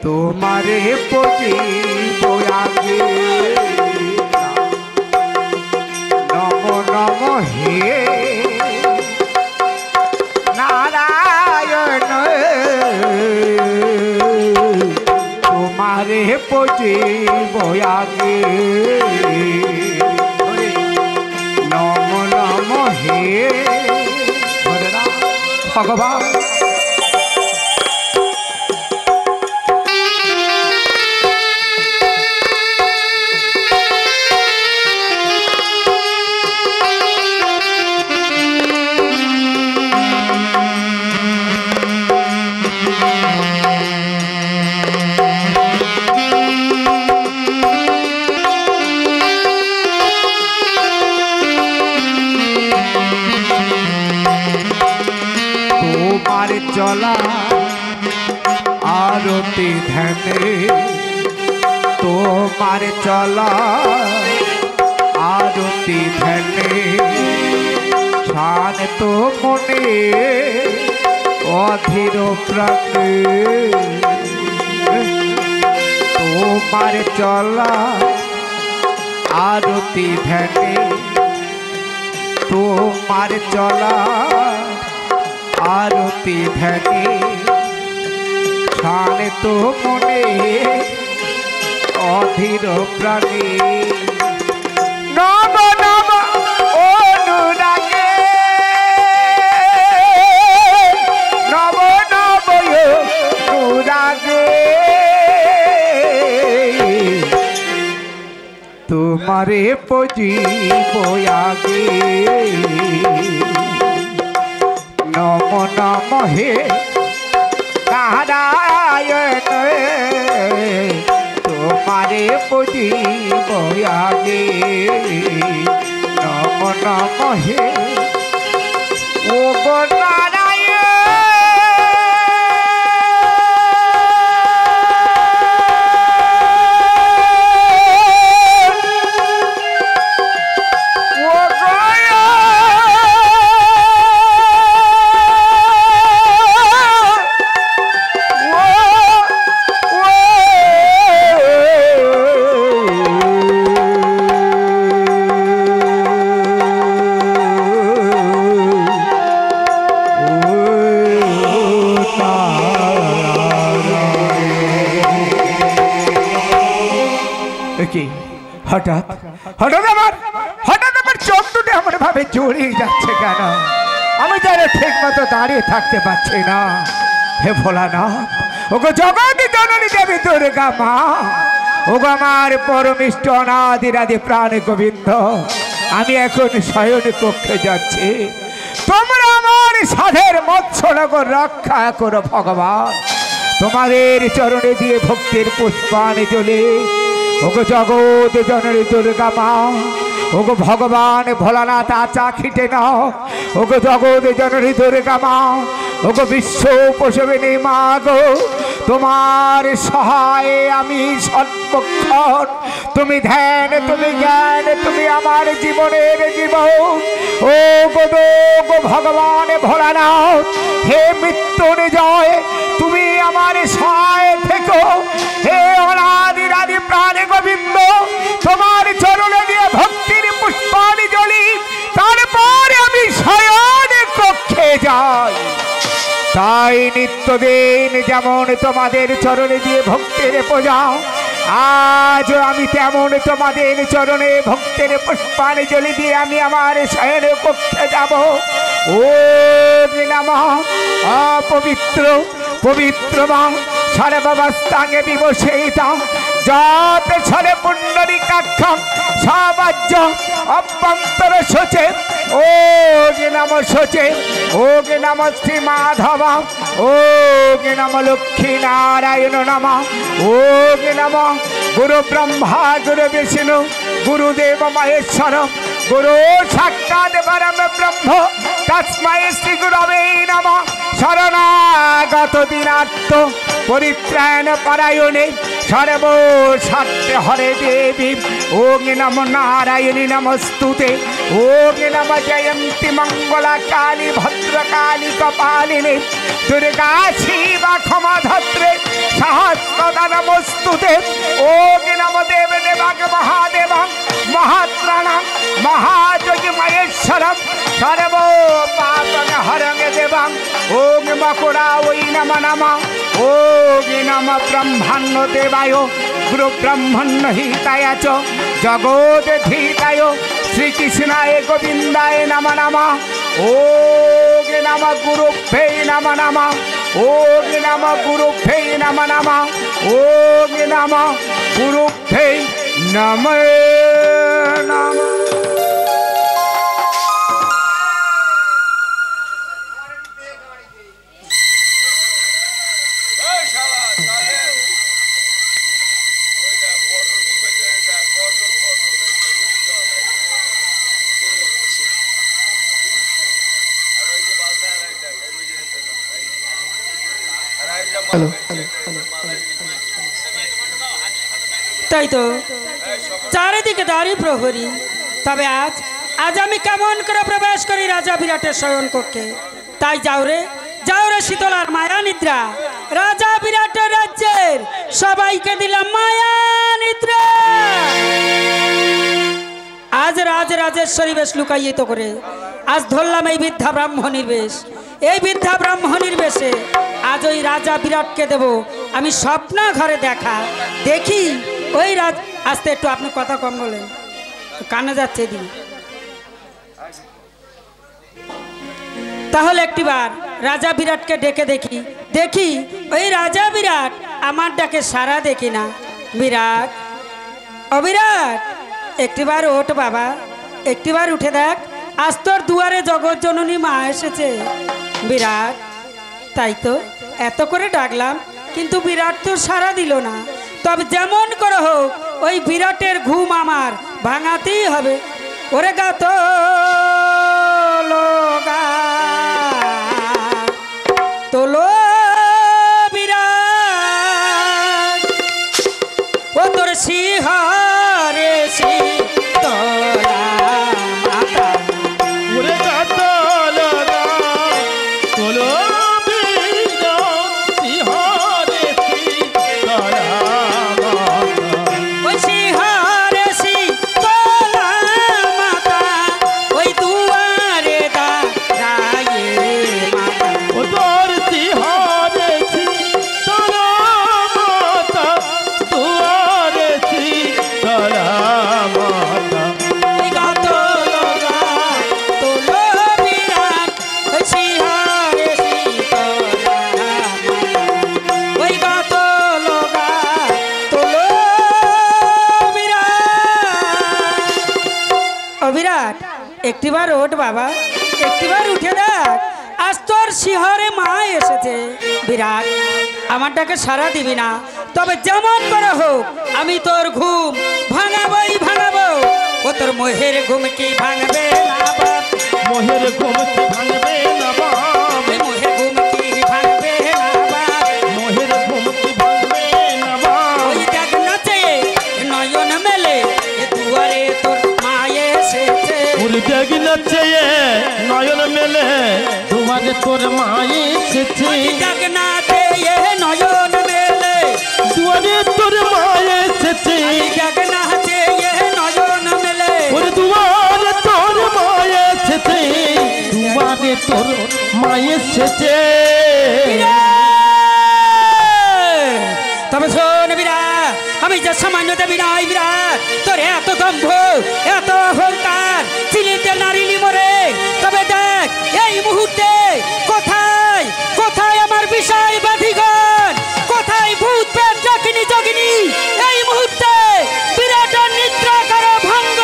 Speaker 2: তোমারে পুজিব আগে। নমো নমঃ হে নারায়ণ, তোমারে পুজিব আগে। নমো নমঃ হে ভগবান। চলা আরতি ধ্যানে, তোমার চলা আরতি ধ্যানে, শান্ত মনে অধীর প্রাণে। তোমার চলা আরতি ধ্যানে, তোমার চলা আরতি ধ্যানে, শান্ত মনে অধীর প্রাণে। নম নম অনুরাগে, নম নম অনুরাগে, তোমারে পুজিব আগে। নমো নমঃ হে নারায়ণ, তোমারে পুজিব আগে। নমো নমঃ হে ও গো নারায়ণ, হঠাৎ হঠাৎ আমার চোখ দুটো এমন ভাবে জড়িয়ে যাচ্ছে কেন? আমি যারা ঠিক মতো দাঁড়িয়ে থাকতে পারছি না। হে ভোলানাথ, ওগো জগৎ জননী দেবী দুর্গা মা, ওগো আমার পরমিষ্ট অনাদিরাদি প্রাণ গোবিন্দ, আমি এখন শয়ন কক্ষে যাচ্ছি। তোমরা আমার সাধের মৎস্যনগর রক্ষা করো ভগবান। তোমাদের চরণে দিয়ে ভক্তির পুষ্পাঞ্জলি। ওগো জগৎ জননী দুর্গা মা, ওগো ভগবান ভোলানাথ আচা খিটে নাও। ওগো জগৎ জননী দুর্গা মা, ওগো বিশ্ব প্রসবিনী মা গো, তোমার সহায়ে আমি সর্বক্ষণ। তুমি ধ্যান, তুমি জ্ঞান, তুমি আমার জীবনের জীবন। ও গো ভগবান ভোলানাথ, হে মৃত্যুঞ্জয়, তুমি আমার সহায় থেকো। হে অনাদিরাদি প্রাণ গোবিন্দ, তোমার চরণে দিয়ে ভক্তির পুষ্পাঞ্জলি, তারপরে আমি শয়ন কক্ষে যাই। তাই নিত্যদিন যেমন তোমাদের চরণে দিয়ে ভক্তির পূজা, আজ আমি তেমন তোমাদের চরণে ভক্তির পুষ্পাঞ্জলি দিয়ে আমি আমার শয়ন কক্ষে যাব। ওম নমঃ অপবিত্র পবিত্র মা সর্বাবস্থাঙ্গে বিবসিতা যত ছলে পুণ্ডরীকাক্ষং সাবাজ্য অভ্যন্তর শোচে। ওগে নম শোচে, ওগে নম শ্রী মাধব, ওগে নম লক্ষ্মী নারায়ণ নম, ওগে নম গুরু ব্রহ্মা গুরু বিষ্ণু গুরুদেব মহেশ্বর গুরু সাক্ষাৎ পরম ব্রহ্ম তস্मै শ্রী গুরবে নমঃ। শরণাগত দীনার্থ পরিত্রাণ পরায়ণে সর্বস্বার্থে হরে দেবী। ওং নমো নারায়ণী নমস্তুতে। ওং নমো জয়ন্তী মঙ্গলা কালী ভদ্রকালী কপালিনী দুর্গা শিবা ক্ষমাধত্রে সহস্রদা নমস্তুতে। ওং নমো দেব দেবাগ মহাদেবং মহাত্রাণং মহাযোগী মহেশ্বরম সর্ব পাপং হরং দেবং। ওং মকুড়া ওই নমঃ নমঃ। ওং নমঃ ব্রহ্মাণ্ড দেবায় গুরু ব্রহ্মণ্য হিতায় চ জগদ্ধিতায় শ্রীকৃষ্ণায় গোবিন্দায় নমঃ নমঃ। ওং নমঃ গুরুভ্যে নমঃ নমঃ। ওং নমঃ গুরুভ্যে নমঃ নমঃ। ওং নমঃ গুরুভ্যে নমঃ নমঃ।
Speaker 3: তাই তো চারিদিকে দাঁড়ি প্রহরী। তবে আজ আজ আমি কেমন করে প্রবেশ করি রাজা বিরাটের শয়ন কক্ষে? তাই যাও রে শীতলার মায়া নিদ্রা। রাজা বিরাটের রাজ্যের সবাইকে দিলাম মায়া নিদ্রা। আজ রাজেশ্বরী বেশ লুকাইয়ে তো করে আজ ধরলাম এই বৃদ্ধা ব্রাহ্মণীর বেশ। এই বৃদ্ধা ব্রাহ্মণীর বেশে আজ ওই রাজা বিরাটকে দেব আমি স্বপ্ন ঘরে দেখা। দেখি ওই আসতে একটু আপনি কথা কম বলেন, কানে যাচ্ছে দিন। তাহলে একটিবার রাজা বিরাটকে ডেকে দেখি, দেখি ওই রাজা বিরাট আমার ডাকে সারা দেখি না। বিরাট, অবিরাট, একটিবার ওঠ বাবা, একটিবার উঠে দেখ, আজ তোর দুয়ারে জগৎ জননী মা এসেছে। বিরাট, তাই তো এত করে ডাকলাম কিন্তু বিরাট তো সারা দিল না। তবে যেমন করে হোক ওই বিরাটের ঘুম আমার ভাঙাতেই হবে। ওরে গাত তোলো বিরাট, ও তোর সিংহারে শীতলা মাতা।
Speaker 6: ওরে গাতলদা তোলো বিরাট, সিংহারে শীতলা মাতা।
Speaker 3: ওই সিংহারে শীতলা মাতা, ও একটিবার ওঠ বাবা, একটিবার উঠে দেখ, আজ তোর শিহরে মা এসেছে। বিরাট, আমার ডাকে সারা দিবি না, তবে যেমন করে হোক আমি তোর ঘুম ভাঙাবই ভাঙাবো। ও তোর মোহের ঘুম কি ভাঙবে না বাপ?
Speaker 6: মোহের ঘুম কি ভাঙবে না বাপ?
Speaker 3: ওই মোহের ঘুম কি ভাঙবে না বাপ?
Speaker 6: মোহের ঘুম কি ভাঙবে না বাপ?
Speaker 3: ওই দেখ নাচে নয়ন মেলে এ দুয়ারে তোর মা এসেছে।
Speaker 6: ওরে দেখ নাচে নয়ন মেলে দুয়ারে তোর মা এসেছে।
Speaker 3: ওই দেখ নাচে নয়ন মেলে
Speaker 6: দুয়ারে তোর মা এসেছে।
Speaker 3: দেখ নাচে নয়ন মেলে
Speaker 6: ওরে দুয়ারে তোর মা এসেছে। দুয়ারে তোর মা এসেছে।
Speaker 3: তবে শোন বিরাট, আমি যে সামান্য দেবী নাই বিরাট, তোর এত দম্ভ এত অহংকার চিলিতে নারিলি মরে। তবে দেখ এই মুহূর্তে কোথায় কোথায় আমার বিষয় বাধিগণ, কোথায় ভূত প্রেত ডাকিনী যোগিনী, এই মুহূর্তে বিরাট নিদ্রা কর ভঙ্গ।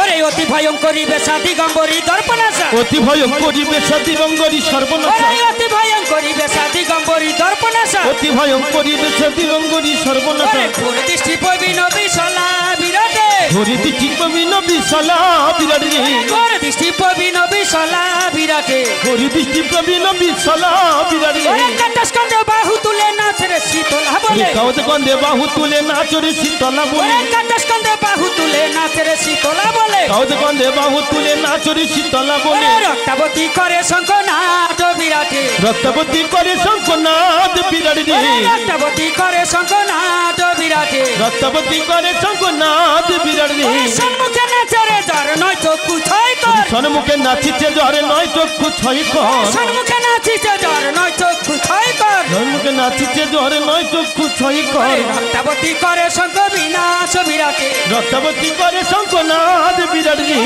Speaker 3: ওরে অতি ভয়ঙ্করী বেশা দিগম্বরী দর্পণাশা,
Speaker 6: অতি ভয়ঙ্করী বেশা দিগম্বরী সর্বনাশা।
Speaker 3: ওরে অতি ভয়ঙ্করী বেশা দিগম্বরী দর্পণাশা,
Speaker 6: অতি ভয়ঙ্করী বেশা দিগম্বরী সর্বনাশা।
Speaker 3: ওরে ঘোর দৃষ্টি পবিন বিশলা বিরাটে,
Speaker 6: ধরি দৃষ্টি কবিন বিশলা বিরাট রে।
Speaker 3: ঘোর দৃষ্টি পবিন বিশলা বিরাটে,
Speaker 6: ধরি দৃষ্টি কবিন বিশলা বিরাট রে।
Speaker 3: ওরে কাটাস্কন্ধে বাহু তুলে নাচে রে শীতলা বলে,
Speaker 6: কাউতে কন্দে বাহু তুলে নাচ রে শীতলা বলে।
Speaker 3: ওরে কাটাস্কন্ধে বাহু তুলে নাচে রে শীতলা বলে,
Speaker 6: কাউতে কন্দে বাহু তুলে নাচ রে শীতলা বলে।
Speaker 3: ওরে রক্তাবতী করে শঙ্খনাদ বিরাটে,
Speaker 6: রক্তাবতী করে শঙ্খনাদ বিরাট রে।
Speaker 3: ওরে রক্তাবতী করে শঙ্খনাদ বিরাটে,
Speaker 6: রক্তাবতী করে শঙ্খনাদ বিরাট রে।
Speaker 3: ওরে সম্মুখে নাচে রে জ্বর নয় চক্ষু ছয় কর,
Speaker 6: সন্মুখে নাচিছে জ্বরে নয় চক্ষু ছয় কর।
Speaker 3: সম্মুখে নাচিছে জ্বর নয় চক্ষু ছয় কর,
Speaker 6: সন্মুখে নাচিছে জ্বরে নয় চক্ষু ছয় কর।
Speaker 3: রক্তাবতী করে শঙ্খ বিনাশ বিরাটে,
Speaker 6: রক্তাবতী করে শঙ্খনাদ বিরাট রে।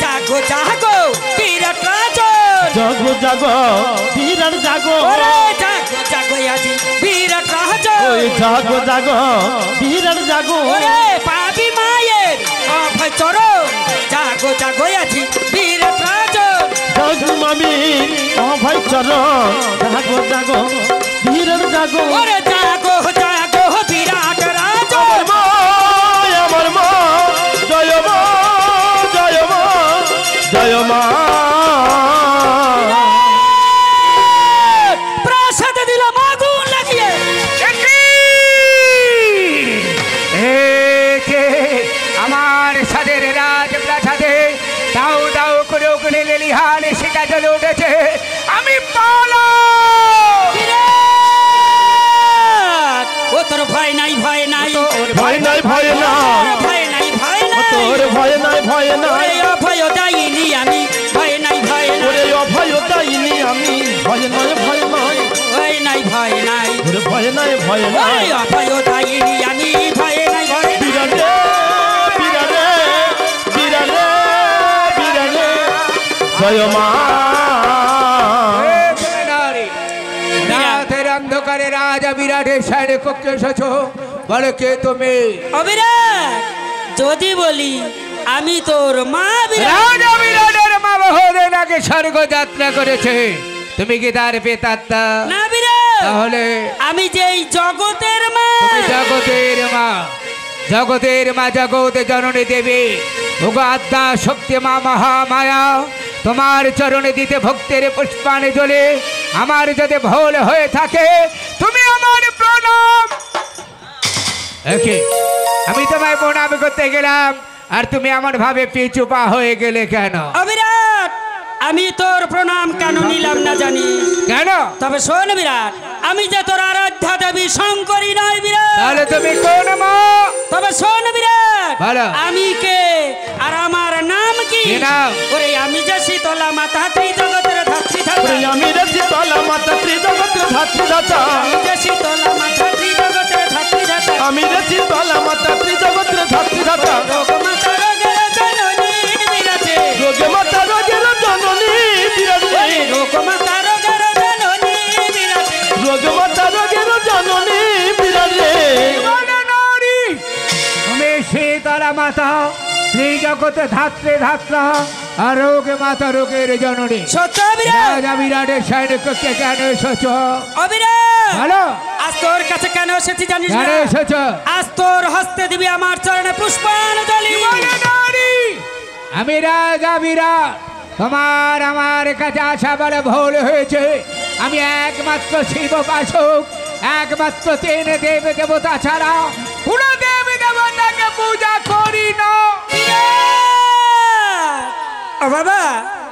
Speaker 3: জাগো জাগো বিরাট রাজন,
Speaker 6: জাগো জাগো বিরাট জাগো।
Speaker 3: ওরে জাগো জাগো আজি বিরাট রাজন,
Speaker 6: ওই জাগো জাগো বিরাট জাগো।
Speaker 3: ওরে পাবি মায়ের অভয় চরণ, জাগো জাগো আজি বিরাট রাজন,
Speaker 6: জাগো মামি অভয় চরণ। জাগো জাগো বিরাট জাগো।
Speaker 3: ওরে জাগো জাগো বিরাট রাজন।
Speaker 6: আমার মা আমার মা জয় মা জয় মা জয় মা।
Speaker 3: প্রাসাদে দিলাম আগুন লাগিয়ে,
Speaker 2: আমার সাদের রাজ প্রাসাদে দাও দাও করে ওখানে লেলিহান সেটা জ্বলে উঠেছে। আমি পালা
Speaker 3: ও তোর ভয় নাই ভয় নাই,
Speaker 6: ভয় নাই ভয় নাই
Speaker 3: ভয় নাই ভয় নাই,
Speaker 6: তোর ভয় নাই ভয় নাই।
Speaker 3: ওরে অভয় দাইনি আমি, ভয় নাই ভয় নাই,
Speaker 6: ওরে অভয় দাইনি আমি, ভয় নয় ভয় নয়।
Speaker 3: ভয় নাই ভয় নাই,
Speaker 6: ওরে ভয় নাই ভয় নাই।
Speaker 3: ওরে অভয় দাইনি আমি, ভয় নাই ভয় নাই।
Speaker 6: বিরাটে বিরাটে বিরাটে বিরাটে জয় মা।
Speaker 2: রাতের অন্ধকারে রাজা বিরাটের সাইডে কক্ষে এসেছ, বলো কে তুমি?
Speaker 3: অবিরাট, যদি বলি আমি তোর মা বিরাট,
Speaker 2: রাজা বিরাটের মা মহোদয় নাকি স্বর্গ যাত্রা করেছে, তুমি কি তার পেতাত্তা?
Speaker 3: না বিরাট,
Speaker 2: তাহলে
Speaker 3: আমি যেই জগতের মা।
Speaker 2: তুমি জগতের মা, জগতের মা জগৎ জননী দেবী, ওগো আদ্যা শক্তি মা মহামায়া, তোমার চরণে দিতে ভক্তের পুষ্পানে জ্বলে আমার যদি ভুল হয়ে থাকে তুমি আমার প্রণাম। ওকে, আমি তোমায় প্রণাম করতে গেলাম আর তুমি আমার ভাবে পিছু পা হয়ে গেলে কেন?
Speaker 3: অবিরাট, আমি তোর প্রণাম কেন নিলাম না জানি
Speaker 2: কেন?
Speaker 3: তবে শোন বিরাট, আমি যে তোর আরাধ্যা দেবী শঙ্করী নয় বিরাট।
Speaker 2: তাহলে তুমি কোন মা?
Speaker 3: তবে শোন বিরাট,
Speaker 2: বলো।
Speaker 3: আমি কে আর আমার নাম কি?
Speaker 2: কি নাম?
Speaker 3: ওরে আমি যে শীতলা মাতা ত্রিজগতের ধাত্রী ধাতা,
Speaker 6: ওরে আমি রে শীতলা মাতা ত্রিজগতের ধাত্রী ধাতা।
Speaker 3: আমি যে শীতলা মাতা ত্রিজগতের ধাত্রী ধাতা,
Speaker 6: আমি রে শীতলা মাতা ত্রিজগতের ধাত্রী ধাতা।
Speaker 3: রোগ মাতা রোগের জননী বিরাটে,
Speaker 6: যোগে মাতা রোগের জননী বিরাটে।
Speaker 3: রোগ মাতা রোগের জননী বিরাটে,
Speaker 6: রোগ মাতা রোগের জননী বিরাটে।
Speaker 2: তুমি শীতলা মাতা শ্রী জগতে ধাত্রে ধাত্রা আর রোগে মাতা রোগের জননী
Speaker 3: সত্য অবিরাট
Speaker 2: রাজা বিরাটের সৈনিককে কেন এসেছ?
Speaker 3: অবিরাট
Speaker 2: ভালো
Speaker 3: আজ তোর কাছে কেন এসেছি জানিস
Speaker 2: কেন
Speaker 3: না?
Speaker 2: এসেছ?
Speaker 3: আজ তোর হস্তে দিবি আমার চরণে পুষ্পাঞ্জলি।
Speaker 2: আমি রাজা বিরাট, তোমার আমার কাছে আসা বলে ভুল হয়েছে। আমি একমাত্র শিব উপাসক, একমাত্র তিন দেব দেবতা ছাড়া কোন দেব দেবতাকে পূজা করি না।
Speaker 3: ও বাবা,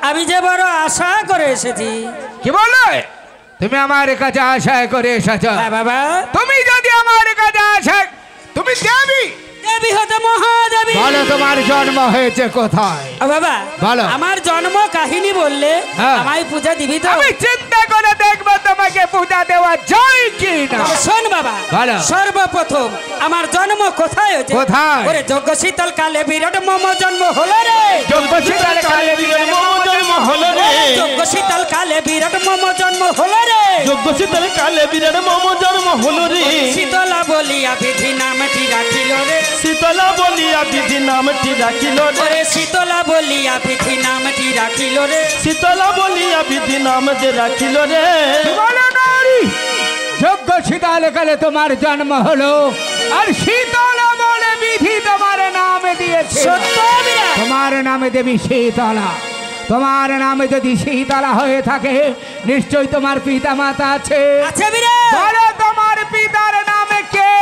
Speaker 3: আমি যে বড় আশা করে এসেছি।
Speaker 2: কি বলে তুমি আমার কাছে আশা করে এসেছ?
Speaker 3: হ্যাঁ বাবা,
Speaker 2: তুমি যদি আমার কাছে আসে, তুমি দেবী
Speaker 3: দেবী হতে মহাদেবী।
Speaker 2: বলো তোমার জন্ম হয়েছে কোথায়?
Speaker 3: ও বাবা,
Speaker 2: বলো।
Speaker 3: আমার জন্ম কাহিনী বললে
Speaker 2: হ্যাঁ।
Speaker 3: আমায় পূজা দিবি তো?
Speaker 2: আমি চিন্তা করে দেখবো তোমাকে পূজা দেওয়া যায় কি না।
Speaker 3: তবে শোন বাবা,
Speaker 2: বলো।
Speaker 3: সর্বপ্রথম আমার জন্ম কোথায় হয়েছে?
Speaker 2: কোথায়?
Speaker 3: ওরে যজ্ঞ শীতল কালে বিরাট মম জন্ম হলো রে।
Speaker 2: যজ্ঞ শীতল কালে বিরাট মম জন্ম হলো রে।
Speaker 3: যজ্ঞ শীতল কালে বিরাট মম জন্ম হলো রে।
Speaker 6: যজ্ঞ শীতল কালে বিরাট মম জন্ম হলো রে।
Speaker 3: শীতলা বলিয়া বিধি নামটি রাখিল রে।
Speaker 6: শীতলা বলিয়া বিধি নামটি রাখিল রে।
Speaker 3: ওরে শীতলা বলিয়া বিধি নামটি রাখিল রে।
Speaker 6: শীতলা বলিয়া বিধি নাম যে রাখিল রে।
Speaker 2: বলো নারী, যজ্ঞ শীতল কালে তোমার জন্ম হলো, আর শীতলা বলে বিধি তোমার নামে দিয়েছে।
Speaker 3: সত্য বিরাট।
Speaker 2: তোমার নামে দেবী শীতলা। তোমার নামে যদি শীতলা হয়ে থাকে, নিশ্চয়ই তোমার পিতা মাতা আছে।
Speaker 3: আছে বিরাট।
Speaker 2: বলো তোমার পিতার নামে কে?